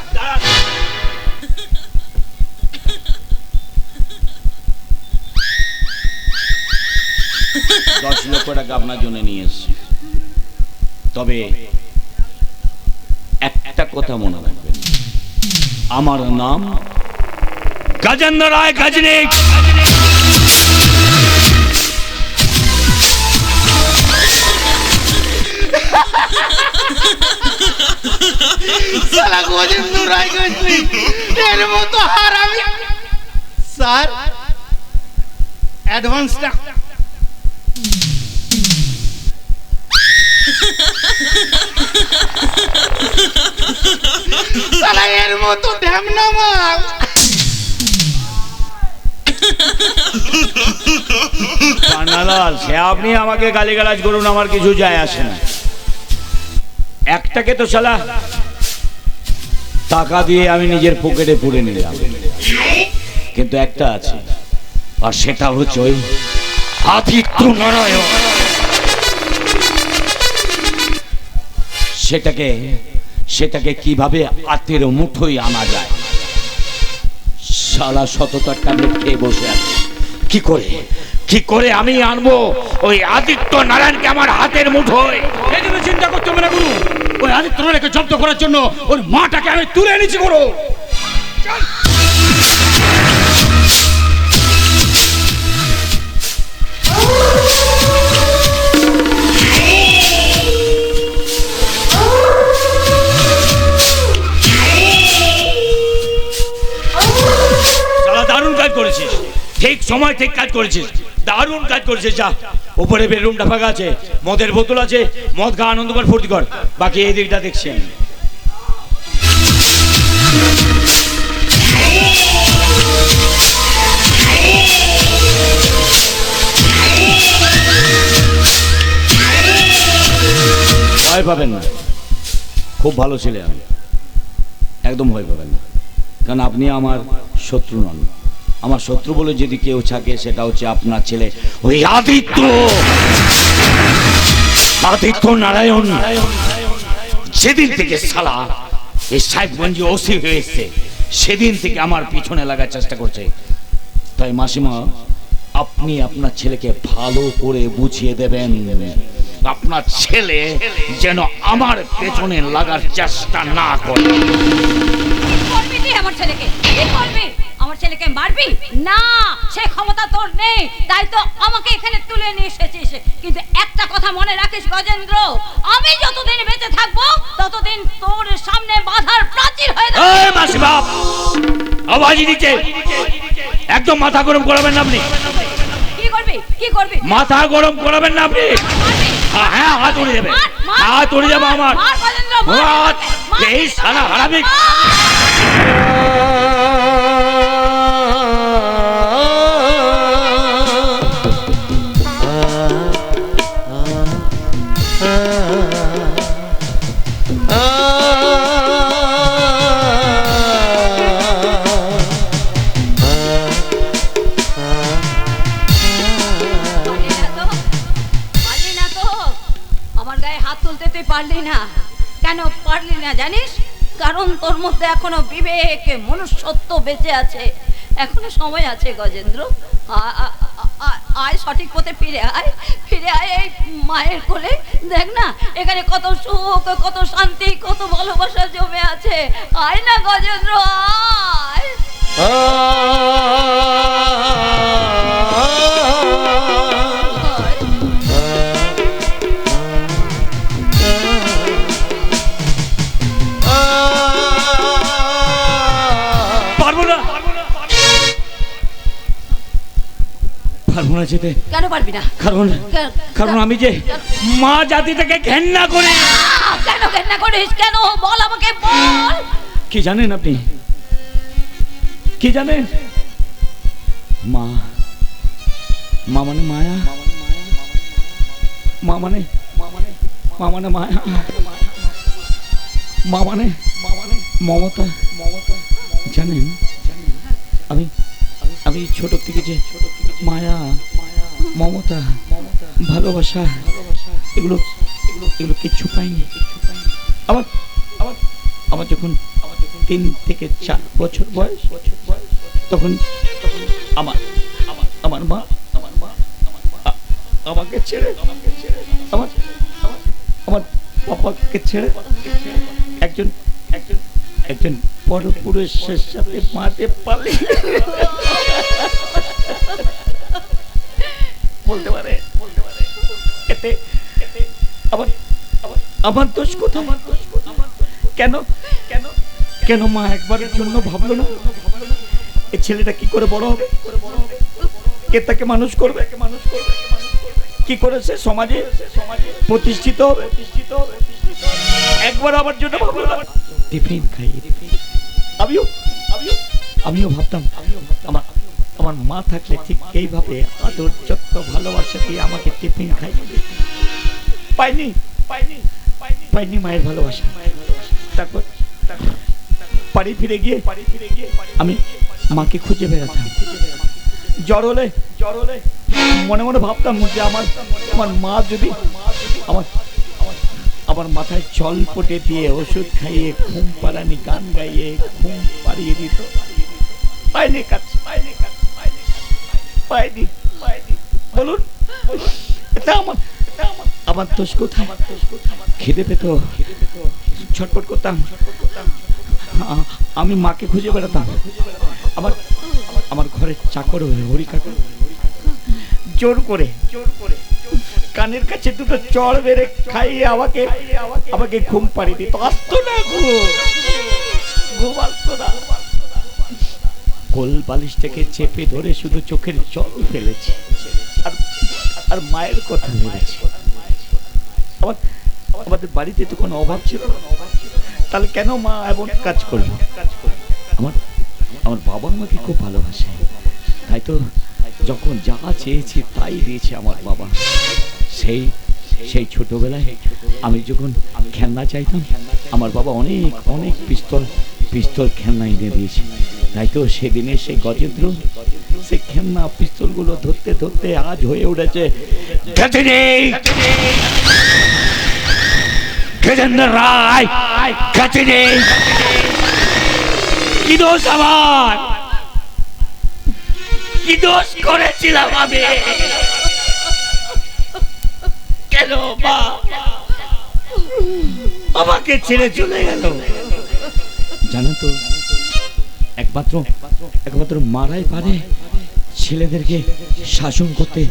F: 10 লক্ষ টাকা আপনার জন্য নিয়ে এসেছি, তবে একটা কথা মনে রাখবেন, আমার নাম
C: গজেন্দ্র রায় গজনিক।
A: শালা গজেন্দ্র রায় গজনিক, এর মতো হারামি। স্যার, অ্যাডভান্সটা। শালা এর মতো ঢ্যামনা মাল।
C: পান্নালাল, সে আপনি আমাকে গালিগালাজ করুন, আমার কিছু যায় আসে না। একটাকে তো শালা টাকা দিয়ে আমি নিজের পকেটে পুরে নিলাম, কিন্তু একটা আছে, আর সেটা হচ্ছে ওই আদিত্য নারায়ণ। সেটাকে কিভাবে হাতের মুঠোয় আনা যায়? শালা সততার ট্যাবলেট খেয়ে বসে আছে। কি করে আমি আনবো ওই আদিত্য নারায়ণকে আমার হাতের মুঠোয়?
A: এই জন্য চিন্তা করতে হবে না গুরু, ওই আদিত্য নারায়ণকে জব্দ করার জন্য ওর মাটাকে আমি তুলে এনেছি গুরু।
C: দারুণ কাজ করেছিস, ঠিক সময় ঠিক কাজ করেছিস, দারুণ কাজ করেছিস। যা, উপরে বেডরুমটা ফাঁকা আছে, মদের বোতল আছে, মদ খা, আনন্দ কর, ফুর্তি কর। বাকি এই দিকটা দেখছি আমি। ভয় পাবেন না, খুব ভালো ছেলে আমি, একদম ভয় পাবেন না, কারণ আপনি আমার শত্রু নন। আমার শত্রু বলে যদি কেউ থাকে সেটা হচ্ছে আপনার ছেলে ওই আদিত্য নারায়ণ। সেদিন থেকে শালা এই সাহেবগঞ্জে ওসি হয়েছে, সেদিন থেকে আমার পিছনে লাগার চেষ্টা করছে। তাই মাসিমা, আপনি আপনার ছেলেকে ভালো করে বুঝিয়ে দেবেন, আপনার ছেলে যেন আমার পেছনে লাগার চেষ্টা না করে।
H: করবি তুই আমার ছেলেকে? কি করবি? আমার ছেলেকে মারবি না, সে ক্ষমতা তোর নেই, তাই তো আমাকে এখানে তুলে নিয়ে এসেছিস। কিন্তু একটা কথা মনে রাখিস গজেন্দ্র, আমি যতদিন বেঁচে থাকবো ততদিন তোর সামনে বাধার প্রাচীর হয়ে যাবে।
C: এই মাসি বাপ, আওয়াজ দিচ্ছে, একদম মাথা গরম করাবেন না আপনি।
H: কি করবি?
C: মাথা গরম করাবেন না আপনি। হ্যাঁ, হাত উড়ে যাবে, হাত উড়ে যাবে আমার। এই সারা হারামি।
E: না। কেন পারলি না জানিস? কারণ তোর মধ্যে এখনো বিবেক, মনুষ্যত্ব বেঁচে আছে। এখনো সময় আছে গজেন্দ্র। আয় সঠিক পথে ফিরে আয়, ফিরে আয় এই মায়ের কোলে। দেখ না এখানে কত সুখ, কত শান্তি, কত ভালোবাসা জমে আছে। আয় না গজেন্দ্র, আয়।
C: পারবো না যেতে।
E: কেন পারবি না?
C: কারণ আমি যে মা জাতিটাকে ঘেন্না করি।
E: কেন ঘেন্না করিস? কেন বল আমাকে, বল।
C: কি জানেন আপনি? কি জানেন? মা মানে মায়া, মা মানে মায়া, মা মানে মমতা। জানেন আমি ছোট থেকে যে মায়া, মমতা, ভালোবাসা এগুলো কিচ্ছু পাইনি। আমার যখন 3 থেকে 4 বছর বয়স, তখন আমার মা আমাকে ছেড়ে, আমার বাবাকে ছেড়ে একজন পরপুরুষের সাথে মাঠে পালিয়ে বলতে পারে এতে আমার দোষ কোথায়? কেন মা একবারের জন্য ভাবলো না এই ছেলেটা কি করে বড় হবে, কে তাকে মানুষ করবে, কি করে সে সমাজে প্রতিষ্ঠিত হবে? একবার আমার জন্য ভাবলো না। টিফিন খাই, আমিও ভাবতাম আমার মা থাকলে ঠিক এইভাবে আদর, যত্ন, ভালোবাসা দিয়ে আমাকে টিফিন খাই। পাইনি মায়ের ভালোবাসা। তারপর বাড়ি ফিরে গিয়ে আমি মাকে খুঁজে বেড়াতাম। জ্বর হলে মনে মনে ভাবতাম যে আমার মা যদি আমার মাথায় জল পটে দিয়ে ওষুধ খাইয়ে ঘুম পাড়ানি গান গাইয়ে ঘুম পাড়িয়ে দিত। পাইনি। বলুন এটা আমার দোষ কোথায়? খিদে পেত, ছটফট করতাম, আমি মাকে খুঁজে বেড়াতাম। আমার ঘরের চাকর হরি কাকা জোর করে কানের কাছে দুটো চড় বেড়ে খাইয়ে আমাকে ঘুম পাড়িয়ে দিত। আসতো না ঘুম আসতো না। কোল বালিশ থেকে চেপে ধরে শুধু চোখের জল ফেলেছে আর মায়ের কথা ভেবেছে। আমাদের বাড়িতে তো কোনো অভাব ছিল না, তাহলে কেন মা এমন কাজ করলো? আমার বাবা আমাকে খুব ভালোবাসে, তাই তো যখন যা চেয়েছি তাই দিয়েছে আমার বাবা। সেই ছোটবেলায় আমি যখন খেলনা চাইতাম, আমার বাবা অনেক পিস্তল খেলনা এনে দিয়েছে। তাই তো সেদিনে সেই গজেন্দ্র সেই খেলনা পিস্তল গুলো ধরতে ধরতে আজ হয়ে উঠেছে গজেন্দ্র রায়। কি দোষ আমার? কি দোষ করেছিলাম আমি? কেন মা আমাকে ছেড়ে চলে গেল? জানো তো একমাত্র মারাই পারে ছেলেদেরকে শাসন করতে,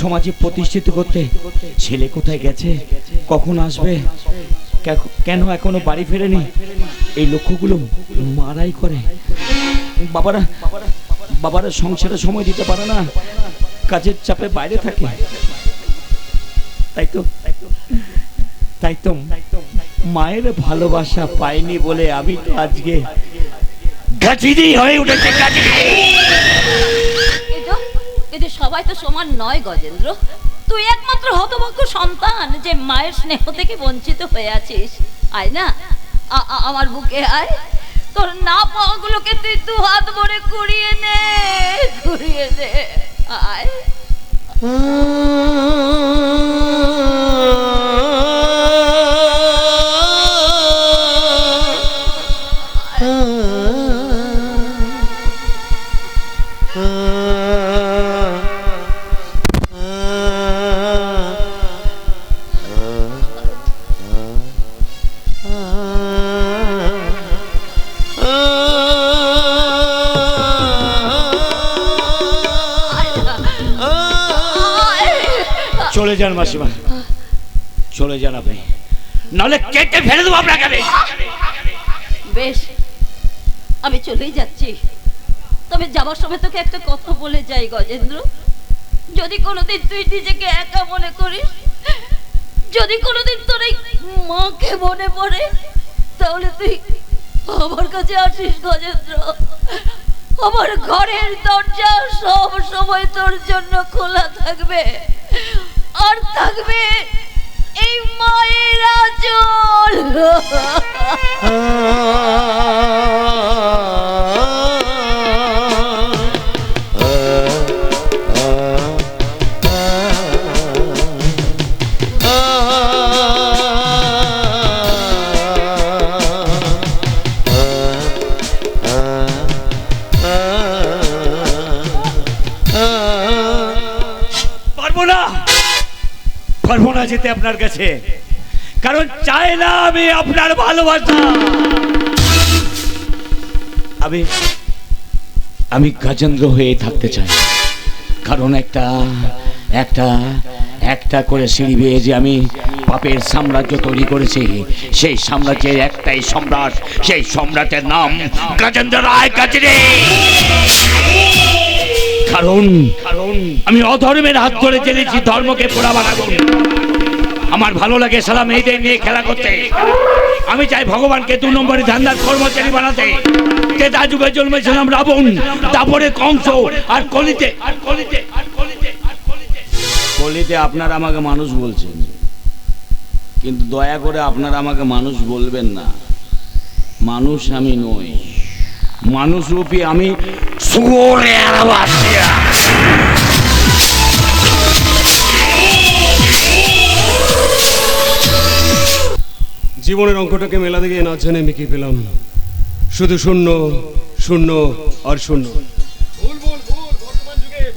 C: সমাজে প্রতিষ্ঠিত করতে। ছেলে কোথায় গেছে, কখন আসবে, কেন এখনো বাড়ি ফেরেনি, এই লক্ষ্যগুলো মারাই করে। বাবারা সংসারে সময় দিতে পারে না, কাজের চাপে বাইরে থাকে। তাই তো মায়ের ভালোবাসা পাইনি বলে আমি তো আজকে গাছিদি হয়ে উঠেছে।
E: কিন্তু সবাই তো সমান নয় গজেন্দ্র। তুই একমাত্র হতভাগ্য সন্তান যে মায়ের স্নেহ থেকে বঞ্চিত হয়ে আছিস। আয় না আমার বুকে আয়, তোর না পাওয়াগুলোকে তুই 2 হাত ভরে কুড়িয়ে নে। আয়।
C: চলে যান মাসিমা, চলে যান আপনি, নাহলে কেটে ফেলে দেবো আপনাকে আমি।
H: বেশ, আমি চলেই যাচ্ছি, তবে যাবার সময় তোকে একটা কথা বলে যাই গজেন্দ্র। যদি কোনোদিন তুই নিজেকে একা মনে করিস, যদি কোনোদিন তোর এই মাকে মনে পড়ে, তাহলে তুই আমার কাছে আসিস গজেন্দ্র। আমার ঘরের দরজা সব সময় তোর জন্য খোলা থাকবে, আর থাকবে এই মায়ের আঁচল।
C: পারবো না যেতে আপনার কাছে, কারণ চাই না আমি আপনার ভালোবাসা। আমি গজেন্দ্র হয়ে থাকতে চাই, কারণ একটা করে সিঁড়ি বেয়ে যে আমি পাপের সাম্রাজ্য তৈরি করেছি, সেই সাম্রাজ্যের একটাই সম্রাট, সেই সম্রাটের নাম গজেন্দ্র রায় কাজরে। কারণ আমি অধর্মের হাত ধরে জেনেছি ধর্মকে পোড়াবার আগুন। আমার ভালো লাগে সালা মেয়েদের নিয়ে খেলা করতে। আমি চাই ভগবানকে 2 নম্বরে ধান্দার কর্মচারী বানাতে। ত্রেতা যুগে জন্মেছিলাম রাবণ, তারপরে কংস, আর কলিতে আপনারা আমাকে মানুষ বলছেন, কিন্তু দয়া করে আপনারা আমাকে মানুষ বলবেন না। মানুষ আমি নই, মানুষ রূপী আমি শুয়োরের বাচ্চা।
G: জীবনের অঙ্কটাকে মেলা দিকে না জেনে আমি কি পেলাম? শুধু শূন্য, শূন্য আর শূন্য।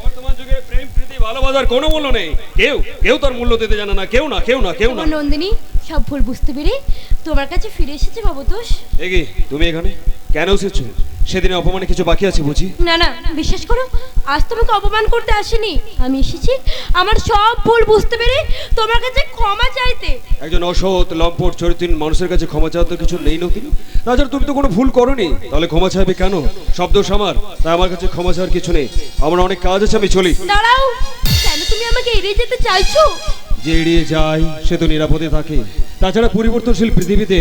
G: বর্তমান যুগে প্রেম প্রীতি ভালোবাসার কোনো মূল্য নেই। কেউ তার মূল্য দিতে জানে না, কেউ না।
H: নন্দিনী সব ভুল বুঝতে পেরে তোমার কাছে ফিরে এসেছে ভবতোষ।
G: এগি, তুমি এখানে কেন এসেছো? সেদিনে অপমানে কিছু বাকি আছে বুঝি?
H: না, বিশ্বাস করো, আজ তোমাকে অপমান করতে আসিনি। আমি এসেছি আমার সব ভুল বুঝতে পেরে তোমার কাছে ক্ষমা চাইতে।
G: একজন অসৎ লম্পট চরিত্রহীন মানুষের কাছে ক্ষমা চাওয়ার তো কিছু নেই নতুন। তাছাড়া তুমি তো কোনো ভুল করোনি, তাহলে ক্ষমা চাইবে কেন? সব দোষ আমার, তাই আমার কাছে ক্ষমা চাওয়ার কিছু নেই। আমার অনেক কাজ আছে, আমি চলি।
H: দাঁড়াও, কেন তুমি আমাকে এড়িয়ে যেতে চাইছো?
G: যে এড়িয়ে যায় সে তো নিরাপদে থাকে। তাছাড়া পরিবর্তনশীল পৃথিবীতে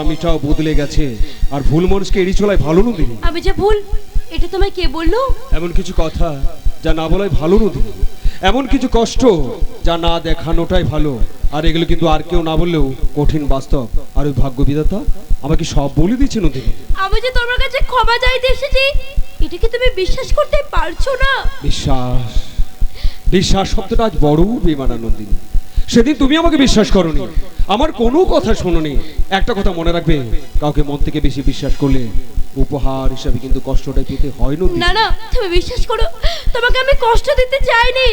G: আমিটাও বদলে গেছে, আর ভুল মানুষকে এড়িয়ে চলাই ভালো নদী।
H: আমি যে ভুল, এটা তোমায় কে বললো?
G: এমন কিছু কথা যা না বলাই ভালো নদী, এমন কিছু কষ্ট যা না দেখানোটাই ভালো। আর এগুলো কিন্তু আর কেউ না বললেও কঠিন বাস্তব। আর ওই ভাগ্য বিধাতা আমাকে সব বলে দিচ্ছে নদী।
H: আমি যে তোমার কাছে ক্ষমা চাইতে এসেছি, এটা কি তুমি বিশ্বাস করতে পারছো না?
G: বিশ্বাস শব্দটা আজ বড় বেমানা নন্দিনী। সেদিন তুমি আমাকে বিশ্বাস করোনি, আমার কোনো কথা শোনোনি। একটা কথা মনে রাখবে, কাউকে মন থেকে বেশি বিশ্বাস করলে উপহার হিসাবে কিন্তু কষ্টটাই পেতে হয় নন্দিনী।
H: না, তুমি বিশ্বাস করো, তোমাকে আমি কষ্ট দিতে চাইনি,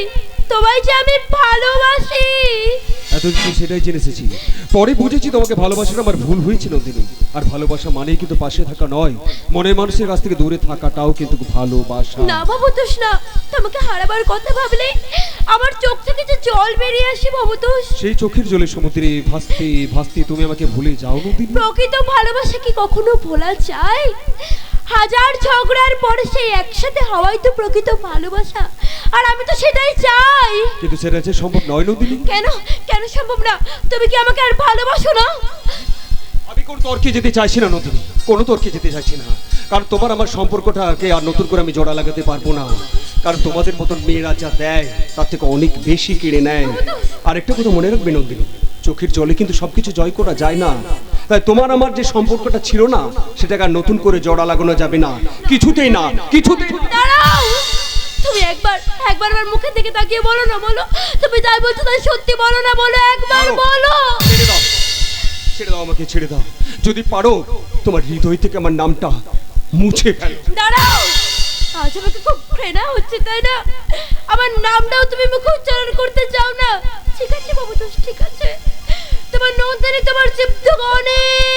H: তোমায় যে আমি ভালোবাসি।
G: এতদিন সেটাই জেনে এসেছি, পরে বুঝেছি তোমাকে ভালোবাসাটা আমার ভুল হয়েছে নন্দিনী। আর ভালোবাসা মানেই কিন্তু পাশে থাকা নয়, মনের মানুষের কাছ থেকে দূরে থাকাটাও কিন্তু ভালোবাসা।
H: না ভবতোষ না, তোমাকে হারাবার কথা ভাবলে আমার চোখ থেকে যে জল বেরিয়ে আসে ভবতোষ।
G: সেই চোখের জলে সমুদ্রে ভাসতে ভাসতে তুমি আমাকে ভুলে যাও নন্দিনী।
H: প্রকৃত ভালোবাসা কি কখনো ভোলা যায়? হাজার ঝগড়ার পরে সেই একসাথে হওয়াই তো প্রকৃত ভালোবাসা, আর আমি তো সেটাই চাই।
G: কিন্তু সেটা যে সম্ভব নয় নন্দিনী।
H: কেন সম্ভব না? তুমি কি আমাকে আর ভালোবাসো না?
G: আমি কোনো তর্কে যেতে চাইছি না নন্দিনী, কোনো তর্কে যেতে চাইছি না। কারণ তোমার আমার সম্পর্কটাকে আর নতুন করে আমি জোড়া লাগাতে পারবো না। কারণ তোমাদের মতন মেয়েরা যা দেয় তার থেকে অনেক বেশি কেড়ে নেয়। আর একটা কথা মনে রাখবে নন্দিনী, চোখের জলে কিন্তু সবকিছু জয় করা যায় না। তাই তোমার আমার যে সম্পর্কটা ছিল না, সেটাকে আর নতুন করে জোড়া লাগানো যাবে না, কিছুতেই না।
H: দাঁড়াও, তুমি একবার আমার মুখের দিকে তাকিয়ে বলো না, বলো তুমি যাই বলছো তাই সত্যি বলো না, বলো একবার বলো।
G: ছেড়ে দাও আমাকে, ছেড়ে দাও। যদি পারো তোমার হৃদয় থেকে আমার নামটা মুছে ফেলো।
H: দাঁড়াও, আজ আমাকে খুব ঘৃণা হচ্ছে, তাই না? আমার নামটাও তুমি মুখে উচ্চারণ করতে চাও না? ঠিক আছে বাবু, ঠিক আছে। তোমার নন্দিনী, তোমার জীবন অনেক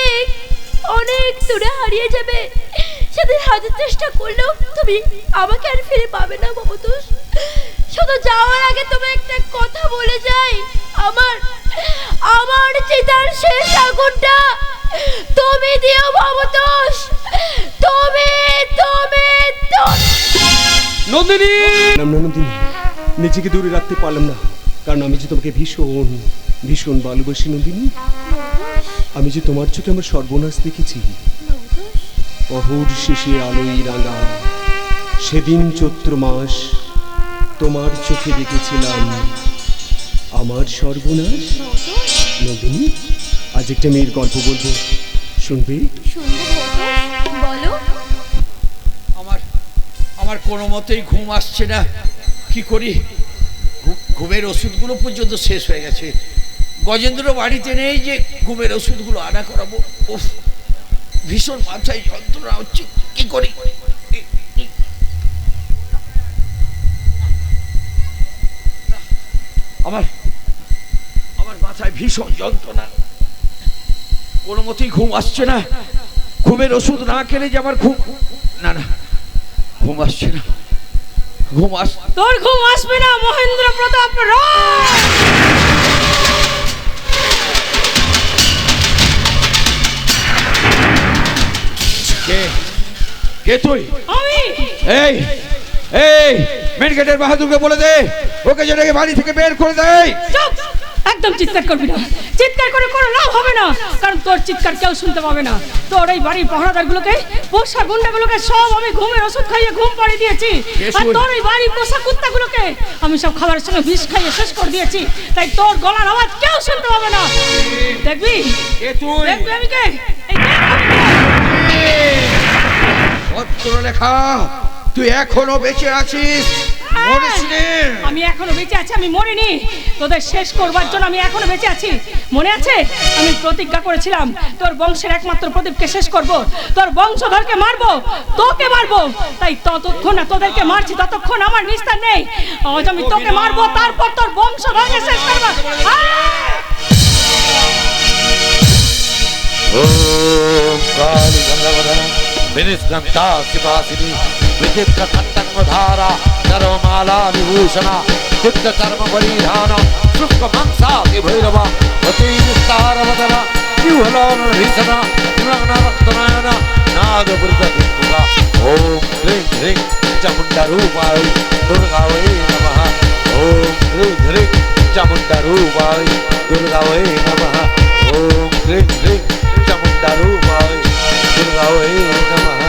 H: হাজার চেষ্টা করলেও তুমি আমাকে আর ফিরে পাবে না ভবতোষ। শুধু যাওয়ার আগে তুমি একটা কথা বলে যাই, আমার আমার চিতার শেষ আগুনটা তুমি দিও ভবতোষ, তুমি তুমি
G: নন্দিনী, নন্দিনী নিজেকে দূরে রাখতে পারলাম না, কারণ আমি যে তোমাকে ভীষণ ভীষণ ভালোবাসি নন্দিনী। আমি যে তোমার চোখে আমার সর্বনাশ দেখেছি। অহুর শেষে আলোই রাঙা সেদিন চৈত্র মাস, তোমার চোখে দেখেছিলাম আমার সর্বনাশ। নন্দিনী, আজ একটা মেয়ের গল্প বলবো, শুনবে?
H: বলো।
B: আমার কোনো মতেই ঘুম আসছে না, কি করি? ঘুমের ওষুধগুলো পর্যন্ত শেষ হয়ে গেছে। গজেন্দ্র বাড়িতে নেই যে ঘুমের ওষুধগুলো আনা করাবো। উফ, ভীষণ মাথায় যন্ত্রণা হচ্ছে, কি করি? আমার মাথায় ভীষণ যন্ত্রণা, কোনো মতেই ঘুম আসছে না। ঘুমের ওষুধ না খেলে যে আমার ঘুম, না না ঘুম আসছে না,
J: তোর ঘুম আসবে না মহেন্দ্র প্রতাপ রায়।
B: কে তুই?
J: আমি।
B: এই এই মেন গেটের বাহাদুরকে বলে দে ওকে যেন বাড়ি থেকে বের করে দেয়।
J: চুপ, একদম চিৎকার করবি না, চিৎকার করে কোনো লাভ হবে না, কারণ তোর চিৎকার কেউ শুনতে পাবে না। তোর এই বাড়ির পাহারাদারগুলোকে, পোষা গুন্ডাগুলোকে সব আমি ঘুমের ওষুধ খাইয়ে ঘুম পাড়িয়ে দিয়েছি, আর তোর এই বাড়ির পোষা কুত্তাগুলোকে আমি সব খাবারের সঙ্গে বিষ খাইয়ে শেষ করে দিয়েছি। তাই তোর গলার আওয়াজ কেউ শুনতে পাবে না। দেখবি দেখবি আমি কে?
B: পত্র লেখা, তুই এখনো বেঁচে আছিস,
J: আমি এখনো বেঁচে আছি, আমি মরিনি। তোদের শেষ করবার জন্য আমি এখনো বেঁচে আছি। মনে আছে আমি প্রতিজ্ঞা করেছিলাম তোর বংশের একমাত্র প্রদীপকে শেষ করব, তোর বংশধরকে মারবো, তোকে মারবো। তাই ততক্ষণ না তোদেরকে মারছি ততক্ষণ আমার নিস্তার নেই। আজ আমি তোকে মারবো, তারপর তোর বংশধরকে শেষ করবো।
I: ओम काली गंधवदन विनिष्कंता सिपासिनी विचित्र कंटकधारा चरमाला विभूषणा चित्त चर्म परिधान शुक्ल मंसाति भैरव अति विस्तार वदना युहलोन भीषणा लग्न रक्तनयन नाद वृद्ध दुर्गा ओम ह्रीं ह्रीं चामुंडा रूपाय दुर्गावै नमः ओम ह्रीं ह्रीं चामुंडा रूपाय दुर्गावै नमः ओम ह्रीं ह्रीं चामुंडा रूपाय दुर्गावै नमः।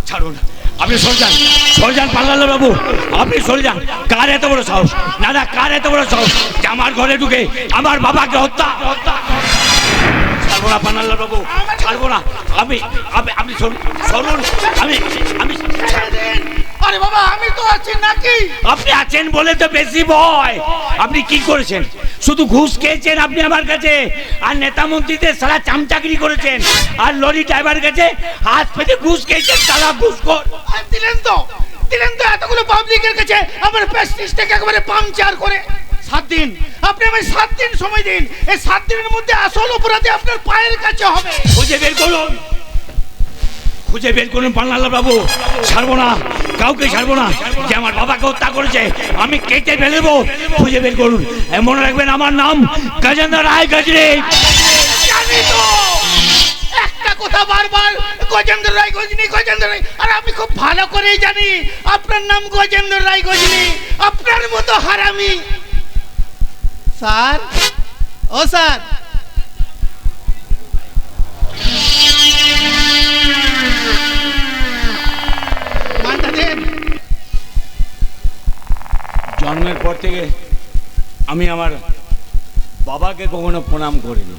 C: ছাড়ুন, আপনি সরে যান, সরে যান পাল্লাল বাবু, আপনি সরে যান। কার এত বড় সাহস? না না, কার এত বড় সাহস যে আমার ঘরে ঢুকে আমার বাবাকে হত্যা? ছাড়বো না পান্নালাল বাবু, ছাড়বো না। আপনি সরুন, আমি
A: আরে বাবা, আমি তো আছি নাকি?
C: আপনি আছেন বলে তো বেশি ভয়। আপনি কি করেছেন? শুধু ঘুষ খেয়েছেন আপনি আমার কাছে, আর নেতা মন্ত্রীদের সারা চামচাগিরি করেছেন, আর লরি ড্রাইভার কাছে হাত পেতে ঘুষ খেয়েছেন, সারা ঘুষখোর।
A: দিলেন তো এতগুলো পাবলিকের কাছে আমার প্রেস্টিজটাকে একেবারে পাংচার করে। 7 দিন, আপনি আমায় 7 দিন সময় দিন। এই 7 দিনের মধ্যে আসল অপরাধী আপনার পায়ের কাছে হবে।
C: খুঁজে বের করুন পান্নালাল বাবু। ছাড়বো না, কাউকে ছাড়বো না। যে আমার বাবাকে হত্যা করেছে আমি কেটে ফেলবো। খুঁজে বের করুন। মনে রাখবেন আমার নাম গজেন্দ্র রায় গজনী।
A: জানি তো, একটা কথা বারবার গজেন্দ্র রায় গজনী, গজেন্দ্র রায়। আর আমি খুব ভালো করেই জানি আপনার নাম গজেন্দ্র রায় গজনী। আপনার মতো হারামি। স্যার, ও স্যার,
C: জন্মের পর থেকে আমি আমার বাবাকে কখনো প্রণাম করিনি।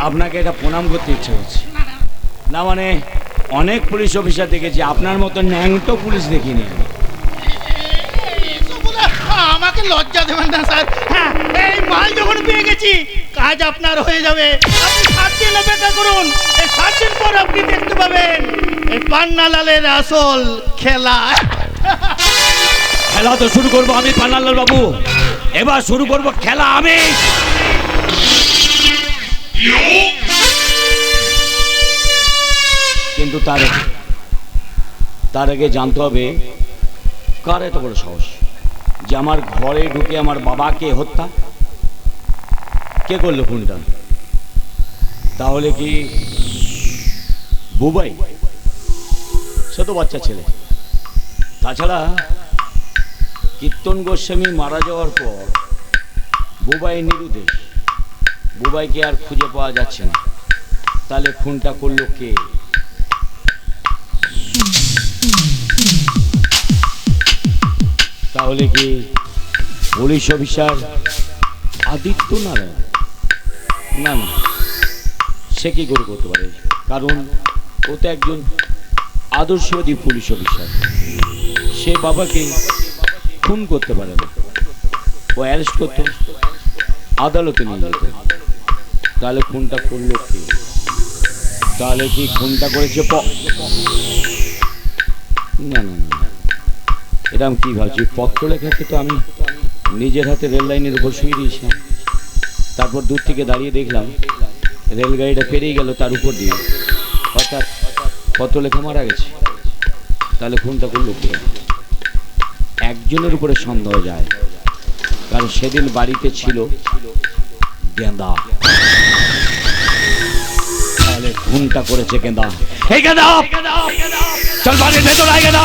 C: আপনাকে এটা প্রণাম করতে ইচ্ছে হচ্ছে না। মানে অনেক পুলিশ অফিসার দেখেছি, আপনার মতো ন্যাংটো পুলিশ দেখিনি।
A: আমাকে লজ্জা দেবেন না স্যার। হ্যাঁ, এই মাল যখন পেয়ে গেছি কাজ আপনার হয়ে যাবে। আপনি 7 দিন অপেক্ষা করুন। এই 7 দিন পর আপনি দেখতে পাবেন এই পান্নালালের আসল খেলা।
C: খেলা তো শুরু করবো আমি পান্নালাল বাবু, এবার শুরু করব খেলা আমি। কিন্তু তার আগে জানতে হবে কার এত বড় সাহস যে আমার ঘরে ঢুকে আমার বাবাকে হত্যা কে করলো খুনটা? তাহলে কি বুবাই? সে তো বাচ্চা ছেলে। তাছাড়া কীর্তন গোস্বামী মারা যাওয়ার পর বুবাই নিরুদ্দেশ, বুবাইকে আর খুঁজে পাওয়া যাচ্ছে না। তাহলে খুনটা করলো কে? তাহলে কি পুলিশ অফিসার আদিত্য নারায়ণ? না না, সে কি করে করতে পারে? কারণ ও তো একজন আদর্শবাদী পুলিশ অফিসার, সে বাবাকে খুন করতে পারে না। ও অ্যারেস্ট করতো, আদালতে নিয়ে যেত। তাহলে খুনটা করলো কে? তাহলে কি খুনটা করেছে না না না, এটা আমি কি ভাবছি, পত্র লেখাকে তো আমি নিজের হাতে রেল লাইনের উপর শুয়ে দিয়েছিলাম। তারপর দূর থেকে দাঁড়িয়ে দেখলাম রেলগাড়িটা পেরিয়ে গেল তার উপর দিয়ে, অর্থাৎ পত্র লেখা মারা গেছে। তাহলে খুনটা করলো কে? একজনের উপরে সন্দেহ যায়, কারণ সেদিন বাড়িতে ছিল গেঁদা। তাহলে খুনটা করেছে গেঁদা। এই গেঁদা, চল বাড়ির ভেতর আয়। গেঁদা,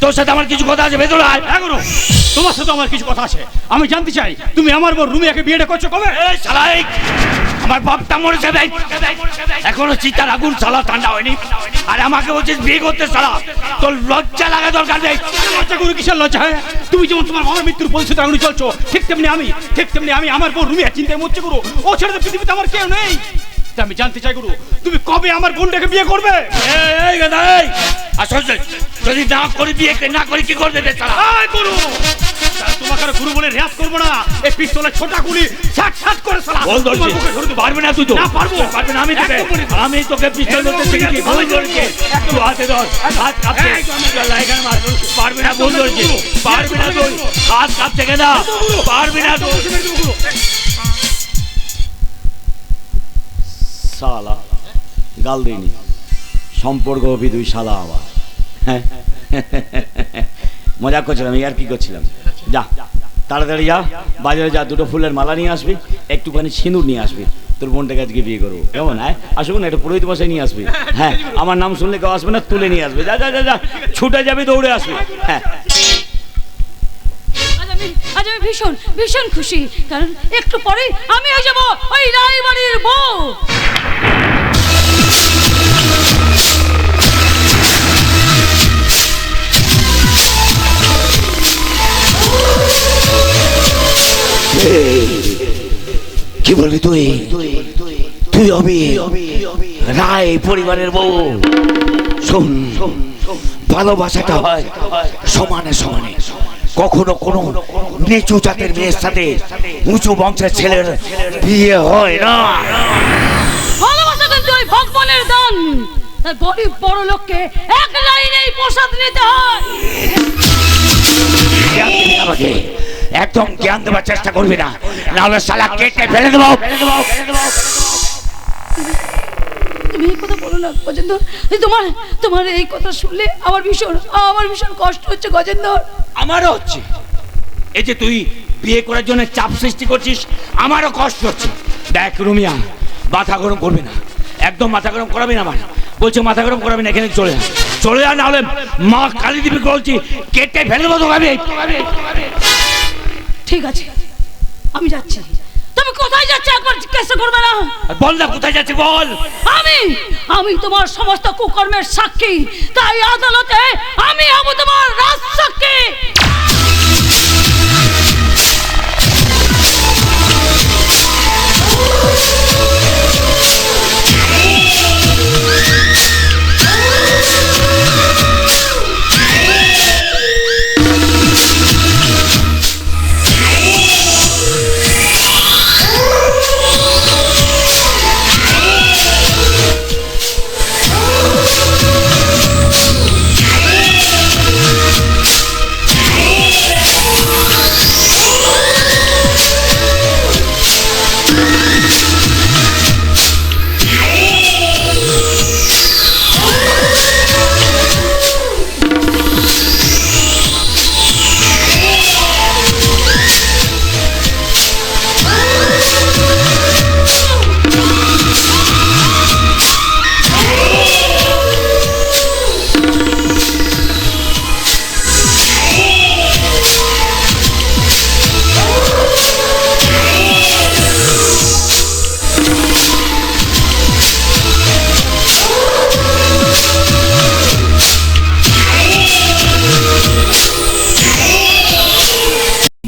C: তোর সাথে আমার কিছু কথা আছে, ভেতর আয়।
K: এখনো তোমার সাথে আমার কিছু কথা আছে। আমি জানতে চাই তুমি আমার বউ রুমিয়াকে বিয়েটা করছো কবে?
C: এই শালাই, আমার বাপটা মরেছে, এখনো চিতার আগুন শালা ঠান্ডা হয়নি, আর আমাকে বলছিস বিয়ে করতে? শালা তোর লজ্জা লাগা দরকার নেই।
K: লজ্জা করে কিসের লজ্জা? হ্যাঁ, তুমি যেমন তোমার বাবার মৃত্যুর পরিস্থিতি আগুনে চলছো, ঠিক তেমনি আমি আমার বউ রুমিয়া চিন্তায় মরছে গুরু। ও ছেড়ে তো পৃথিবীতে আমার কেউ নেই। আমি জানতে চাই গুরু, তুমি কবে আমার বোনটাকে বিয়ে করবে?
C: এই গাদা, এই আসলে যদি না করি বিয়ে না করি কি করবে রে শালা?
K: এই গুরু, তোমাকে আর গুরু বলে রেয়াজ করবো না। এই পিস্তলের ছোটা গুলি ছাট ছাট করে শালা
C: বল ধরছি। পারবে না তুই তো?
K: না পারবো,
C: পারবে না। আমি তোকে পিস্তল ধরতে শিখেছি। বল ধরছি, একটু হাতে ধর, হাত কাঁপছে। এখানে মার। পারবে না, বল ধরছি। পারবে না তুই, হাত কাঁপছে গেদা, পারবে না তুই। শালা গাল দিইনি, সম্পর্ক হবি দুই শালা আবার। হ্যাঁ, মজা করছিলাম, আর কি করছিলাম। যা তাড়াতাড়ি যা, বাজারে যা, দুটো ফুলের মালা নিয়ে আসবি, একটুখানি সিঁদুর নিয়ে আসবি। তোর বোনটাকে আজকে বিয়ে করবো, কেমন? হ্যাঁ, আসবো না, একটা পুরোহিত মশাই নিয়ে আসবি। হ্যাঁ, আমার নাম শুনলে কেউ আসবে না, তুলে নিয়ে আসবে। যা যা যা যা, ছুটে যাবি, দৌড়ে আসবি। হ্যাঁ,
E: আজ আমি ভীষণ ভীষণ খুশি, কারণ একটু পরে আমি হয়ে যাবো ওই রায়বাড়ির বউ।
C: কি বলবি তুই? তুই হবি রায় পরিবারের বউ। শোন, ভালোবাসাটা হয় সমানে সমানে। কখনো কোনো নিচু জাতের মেয়ের সাথে উঁচু বংশের ছেলের বিয়ে হয় না।
E: ভালোবাসা কিন্তু ওই ভগবানের দান, তাই গরিব বড় লোককে এক লাইনেই প্রসাদ নিতে হয়।
C: আমাকে একদম জ্ঞান দেওয়ার চেষ্টা করবি না, নাহলে শালা কেটে ফেলে দেবো।
E: তুমি এই কথা বলো না গজেন্দ্র। তোমার এই কথা শুনলে আমার ভীষণ কষ্ট হচ্ছে গজেন্দ্র।
C: আমারও হচ্ছে। এই যে তুই বিয়ে করার জন্য চাপ সৃষ্টি করছিস, আমারও কষ্ট হচ্ছে। দেখ রুমিয়া, মাথা গরম করবি না, একদম মাথা গরম করাবি না। আমার বলছে মাথা গরম করাবি না, এখানে চলে যা, নাহলে মা কালী দিবি বলছি, কেটে ফেলে দেবো তোকে।
E: ঠিক আছে, আমি যাচ্ছি। তুমি কোথায় যাচ্ছ একবার জিজ্ঞাসা করবে না?
C: বল না, কোথায় যাচ্ছি বল।
E: আমি তোমার সমস্ত কুকর্মের সাক্ষী, তাই আদালতে আমি হব তোমার রাজসাক্ষী।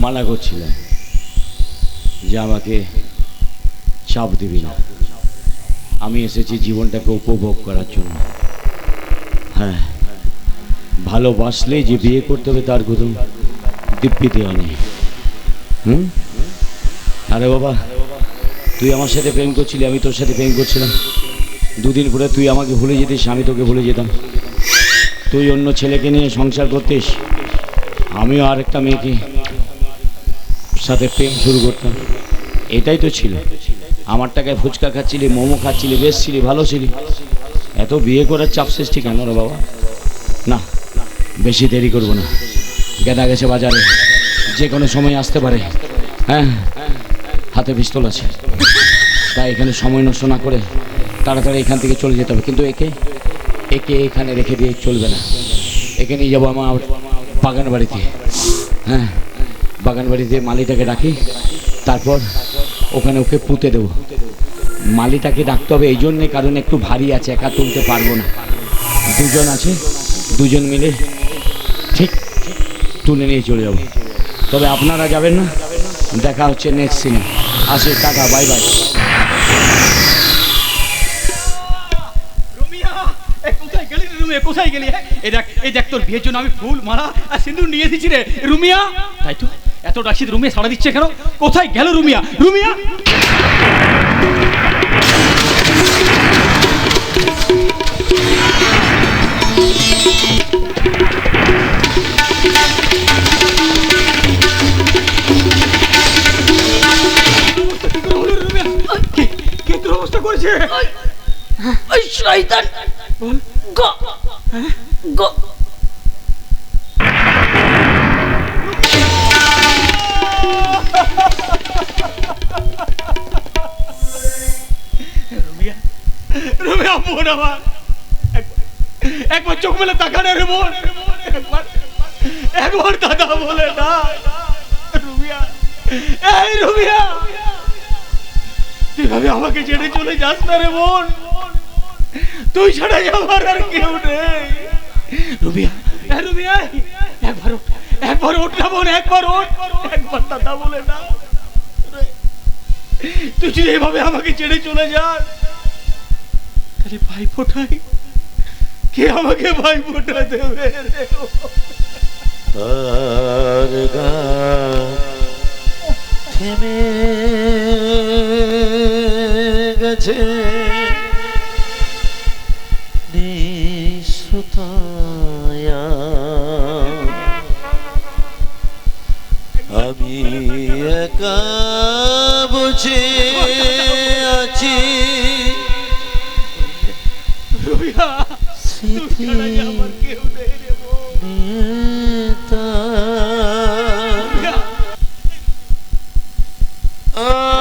F: মানা করছিলাম যে আমাকে চাপ দিবি না, আমি এসেছি জীবনটাকে উপভোগ করার জন্য। হ্যাঁ, ভালোবাসলে যে বিয়ে করতে হবে তার কোনো দিব্যি দেওয়া নেই। আরে বাবা, তুই আমার সাথে প্রেম করছিলি, আমি তোর সাথে প্রেম করছিলাম। দুদিন পরে তুই আমাকে ভুলে যেতিস, আমি তোকে ভুলে যেতাম। তুই অন্য ছেলেকে নিয়ে সংসার করতিস, আমিও আরেকটা মেয়েকে সাথে প্রেম শুরু করতাম। এটাই তো ছিল। আমার টাকায় ফুচকা খাচ্ছিলি, মোমো খাচ্ছিলি, বেশ ছিলি, ভালো ছিলি। এত বিয়ে করার চাপ সৃষ্টি কেন রে বাবা? না, বেশি দেরি করবো না। গেদা গেছে বাজারে, যে কোনো সময় আসতে পারে। হ্যাঁ, হাতে পিস্তল আছে, তাই এখানে সময় নষ্ট না করে তাড়াতাড়ি এখান থেকে চলে যেতে হবে। কিন্তু একে এখানে রেখে দিয়ে চলবে না। একে নিয়ে যাবো আমার বাগান বাড়িতে। হ্যাঁ, বাগান বাড়িতে মালিটাকে ডাকি, তারপর ওখানে ওকে পুঁতে দেবো। মালিটাকে ডাকতে হবে এই জন্যে, কারণ একটু ভারী আছে, একা তুলতে পারবো না। দুজন আছে, দুজন মিলে ঠিক তুলে নিয়ে চলে যাবো। তবে আপনারা যাবেন না। দেখা হচ্ছে নেক্সট সিনে। আসে, টাটা, বাই বাই।
A: কোথায় গেলি রুমিয়া, কোথায় গেলি? এই দেখ তোর বিয়ের জন্য আমি ফুল মালা আর সিঁদুর নিয়ে এসেছি রে রুমিয়া। তাই তো এত ডাকছি, রুমিয়া সাড়া দিচ্ছে কেন? কোথায় গেল রুমিয়া? রুমিয়া কে তোর অবস্থা করেছে?
E: ওই শয়তান গো গো
A: রুমিয়া বোন আমার, একবার চোখ মেলে তাকা না রে বোন, একবার দাদা বলে না। রুমিয়া, এই রুমিয়া, তুই ভাবে আমাকে ছেড়ে চলে যাস না রে বোন, তুই ছাড়া আমার আর কেউ নেই। রুমিয়া, রুমিয়া, একবার ওঠ না বোন, একবার ওঠ, একবার দাদা বলে না। তুই যদি এভাবে আমাকে ছেড়ে চলে যাস, তাহলে ভাই ফোটাই কে আমাকে ভাই ফোটা দেবে রে?
I: তার গান থেমে গেছে নিঃসুতায়া, আমি একা বসে আছি স্মৃতি নেতা,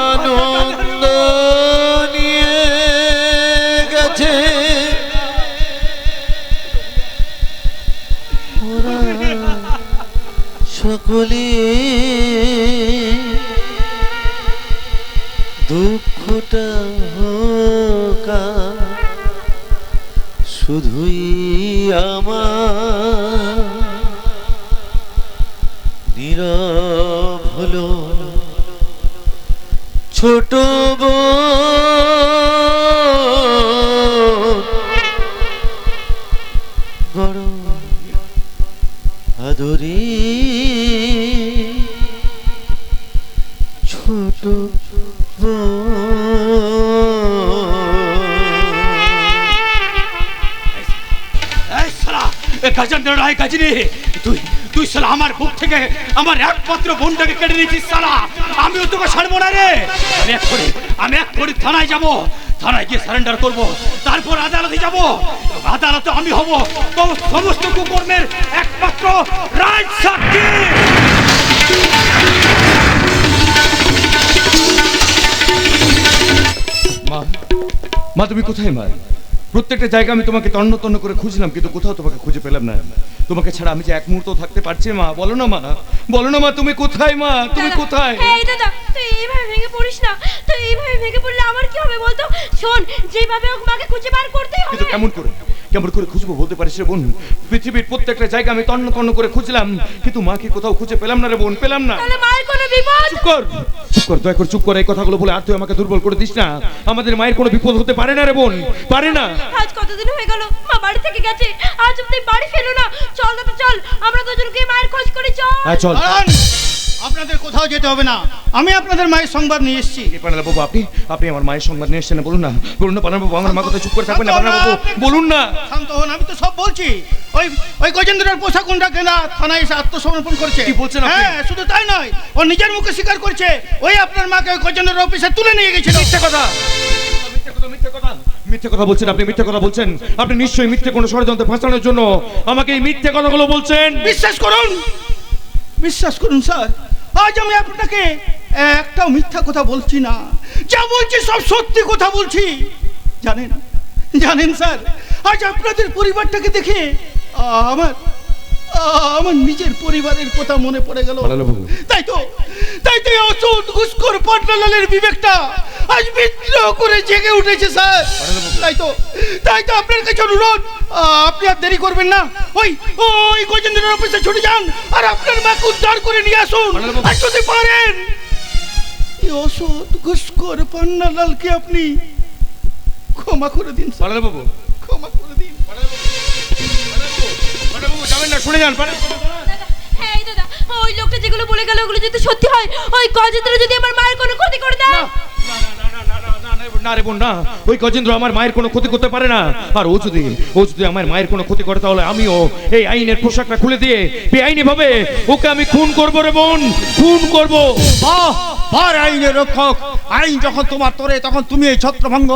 I: আনন্দ নিয়ে গেছে ওরা সকলে, দুঃখটা হোকা শুধুই আমার, নীরব হলো ছোট বড় আদরে ছোট
A: গজেন্দ্র রায় গজনী, তুই শালা আমার বুক থেকে আমার একমাত্র বোনটাকে কেড়ে নিয়েছিস শালা। আমিও তোকে ছাড়বো না রে। আমি এক করে থানায় যাব, থানায় গিয়ে সারেন্ডার করব, তারপর আদালতে যাব। আদালতে আমি হব তো সমস্ত কুকর্মের একমাত্র রাজ সাক্ষী।
D: মা, তুমি কোথায় মা? প্রত্যেকটা জায়গা আমি তোমাকে তন্ন তন্ন করে খুঁজলাম, কিন্তু কোথাও তোমাকে খুঁজে পেলাম না। তোমাকে ছাড়া আমি যে এক মুহূর্ত থাকতে পারছি মা? বলো না মা, বলো না মা, তুমি কোথায় মা? তুমি কোথায়?
H: এই দাদা, তুই এইভাবে ভেঙে পড়িস না। তুই এইভাবে ভেঙে পড়লে আমার কি হবে বলতো? শোন, যেভাবে হোক মাকে খুঁজে বার করতেই হবে।
D: কিন্তু কেমন করে? কেমন করে খুঁজবো বলতে পারিস রে বোন? পৃথিবীর প্রত্যেকটা জায়গা আমি তন্ন তন্ন করে খুঁজলাম, কিন্তু মাকে কোথাও খুঁজে পেলাম না রে বোন, পেলাম না।
H: তাহলে মায়ের কোনো বিপদ?
D: চুপ কর, চুপ কর, দয়া করে চুপ কর। এই কথাগুলো বলে আর তুই আমাকে দুর্বল করে দিস না। আমাদের মায়ের কোনো বিপদ হতে পারে না রে বোন, পারে না।
H: আজ কতদিন হয়ে গেল মা বাড়ি থেকে গেছে, আজ অব্দি বাড়ি ফেলো না। চল না তো চল, আমরা দুজন গিয়ে মায়ের খোঁজ করি, চল।
D: হ্যাঁ চল।
A: দাঁড়ান, আপনাদের কোথাও যেতে হবে না, আমি আপনাদের মায়ের সংবাদ নিয়ে এসেছি।
D: পানালা বাবু, আপনি আমার মায়ের সংবাদ নিয়ে এসেছেন, বলুন না, বলুন না পানালা বাবু, আমার মা কথা চুপ করে থাকবেন না পানালা বাবু, বলুন না।
A: শান্ত হন, আমি তো সব বলছি। ওই গজেন্দ্রের পোশাক গুন্ডা কেনা থানায় এসে আত্মসমর্পণ করছে।
D: কি বলছেন আপনি?
A: হ্যাঁ, শুধু তাই নয়, ও নিজের মুখে স্বীকার করছে ওই আপনার মাকে ওই গজেন্দ্রের অফিসে তুলে নিয়ে গেছিল।
D: মিথ্যে কথা, মিথ্যে কথা বলছেন আপনি, মিথ্যে কথা বলছেন আপনি। নিশ্চয়ই মিথ্যে কোনো ষড়যন্ত্র ফাঁসানোর জন্য আমাকে এই মিথ্যে কথাগুলো বলছেন।
A: বিশ্বাস করুন, বিশ্বাস করুন স্যার, আজ আমি আপনাকে একটাও মিথ্যা কথা বলছি না, যা বলছি সব সত্যি কথা বলছি। জানেন স্যার, আজ আপনাদের পরিবারটাকে দেখে আমার নিজের পরিবারের কথা মনে পড়ে গেল। তাই তো অসৎ ঘুষখোর পাটনালালের বিবেকটা আজ বিদ্রোহ করে জেগে উঠেছে স্যার। তাই তো আপনার কাছে অনুরোধ, আপনি আর দেরি করবেন না, ওই গজেন্দ্রের অফিসে ছুটে যান আর আপনার মাকে উদ্ধার করে নিয়ে আসুন। আর যদি পারেন এই অসৎ ঘুষখোর পাটনালালকে আপনি ক্ষমা করে দিন
D: পানালা বাবু,
A: ক্ষমা করে দিন।
D: যাবেন না, শুনে যান।
H: হ্যাঁ এই দাদা, ওই লোকটা যেগুলো বলে গেল ওগুলো যদি সত্যি হয়, ওই গজেন্দ্র যদি আমার মায়ের কোনো ক্ষতি করে দেয়।
D: না রে বোন, না, ওই গজেন্দ্র আমার মায়ের কোনো ক্ষতি করতে পারে না। আর ও যদি আমার মায়ের কোনো ক্ষতি করে, তাহলে আমিও এই আইনের পোশাকটা খুলে দিয়ে বেআইনি ভাবে ওকে আমি খুন করবো রে বোন, খুন করবো।
K: আর আইনের রক্ষক, আইন যখন তোমার তোরে তখন তুমি এই ছত্রভঙ্গ,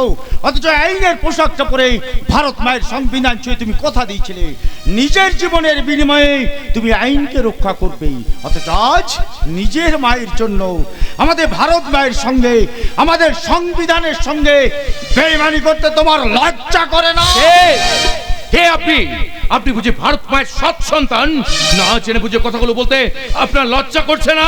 K: অথচ আইনের পোশাকটা পরে ভারত মায়ের সংবিধান ছুঁয়ে তুমি কথা দিয়েছিলে নিজের জীবনের বিনিময়ে তুমি আইনকে রক্ষা করবে, অথচ আজ নিজের মায়ের জন্য আমাদের ভারত মায়ের সঙ্গে আমাদের সংবিধানের সঙ্গে বেইমানি করতে তোমার লজ্জা করে না?
D: হে আপনি বুঝি ভারত মায়ের সৎ সন্তান? না জেনে বুঝে কথাগুলো বলতে আপনার লজ্জা করছে না?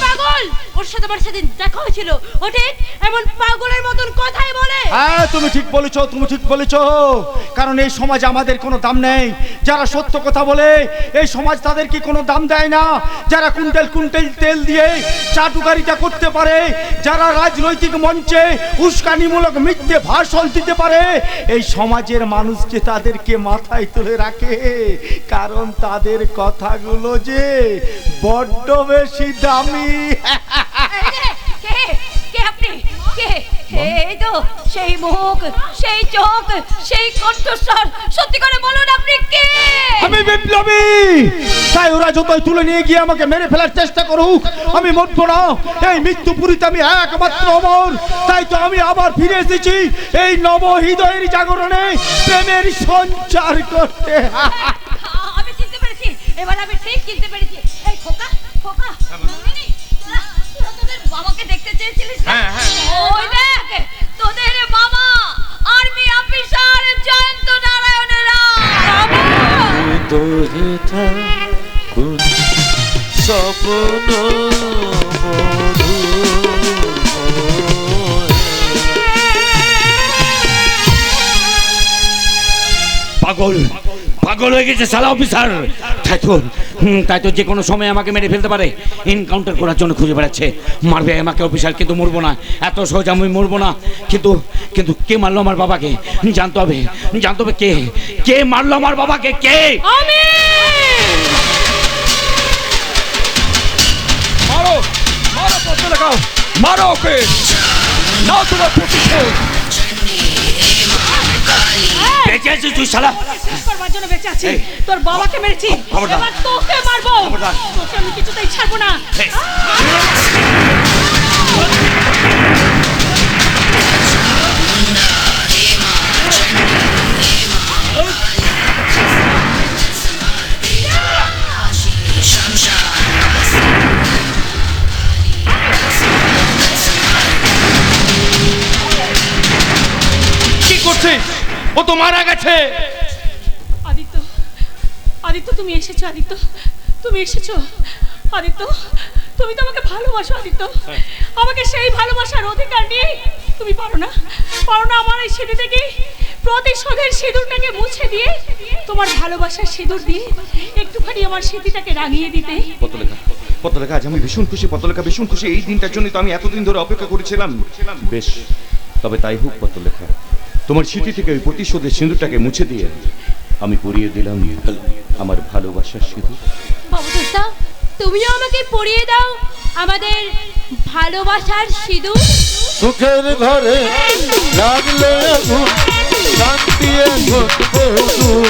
H: পাগল, ওর সাথে আমার সেদিন দেখা হয়েছিল, ও ঠিক এমন পাগলের মতন কথাই বলে।
K: হ্যাঁ তুমি ঠিক বলেছো, কারণ এই সমাজে আমাদের কোনো দাম নেই। যারা সত্য কথা বলে এই সমাজ তাদেরকে কোনো দাম দেয় না। যারা কুইন্টাল তেল দিয়ে চাটুকারিতা করতে পারে, যারা রাজনৈতিক মঞ্চে উস্কানিমূলক মিথ্যে ভাষণ দিতে পারে, এই সমাজের মানুষকে তাদেরকে মাথায় তুলে রাখে, কারণ তাদের কথাগুলো যে বড্ড বেশি দামি।
H: কে আপনি? কে? এই তো সেই মুখ, সেই চোখ, সেই কণ্ঠস্বর, সত্যি করে বলুন আপনি কে?
K: আমি বিপ্লবী। তাই ওরা যতই তুলে নিয়ে গিয়ে আমাকে মেরে ফেলার চেষ্টা করুক, আমি মরবো না। এই মৃত্যুপুরীতে আমি একমাত্র অমর। তাই তো আমি আবার ফিরে এসেছি এই নব হৃদয়ের জাগরণে প্রেমের সঞ্চার করতে।
H: আমি চিনতে পেরেছি, এবার আমি ঠিক চিনতে পেরেছি। এই খোকা তোদের বাবাকে দেখতে চেয়েছিলিস? ওই দেখ তোদের বাবা আর্মি অফিসার জয়ন্ত নারায়ণের
I: স্বপ্ন
C: পাগল হয়ে গেছে শালা অফিসার। তাই তো যে কোনো সময় আমাকে মেরে ফেলতে পারে, এনকাউন্টার করার জন্য খুঁজে বেড়াচ্ছে। মারবে আমাকে অফিসার, কিন্তু মরবো না, এত সহজ আমি মরবো না। কিন্তু কে মারলো আমার বাবাকে জানতে হবে কে মারলো আমার বাবাকে, কে?
H: আমি।
B: মারো ওকে, নাও তোমার প্রতিশোধ।
C: বেঁচে আছিস তুই শালা?
J: শেষ করবার জন্য বেঁচে আছি। তোর বাবাকে মেরেছি,
C: খবরদার।
J: এবার তোকে মারবো।
C: খবরদার।
J: তোকে আমি কিছুতেই ছাড়বো না।
D: কি করছিস? ও তো মারা গেছে।
J: আদিত্য তুমি এসেছো। আদিত্য তুমি তো আমাকে ভালোবাসো। আদিত্য আমাকে সেই ভালোবাসার অধিকার নেই। তুমি পারো না আমার এই সেটি থেকে প্রতিশোধের সিঁদুরটাকে মুছে দিয়ে তোমার ভালোবাসার সিঁদুর দিয়ে একটুখানি আমার স্মৃতিটাকে রাঙিয়ে দিতে।
D: পত্রলেখা, পত্রলেখা, আজ আমি ভীষণ খুশি। পত্রলেখা, ভীষণ খুশি। এই দিনটার জন্য তো আমি এতদিন ধরে অপেক্ষা করেছিলাম। বেশ, তবে তাই হোক পত্রলেখা, তোমার স্মৃতি থেকে ওই প্রতিশোধের সিঁদুরটাকে মুছে দিয়ে আমি পরিয়ে দিলাম আমার ভালোবাসার সিঁদুর।
H: ভবতোস্তা, তুমিও আমাকে পরিয়ে দাও আমাদের ভালোবাসার সিঁদুর।
I: সুখের ঘরে লাগলে আগুন, শান্তি এখন বহুদূর।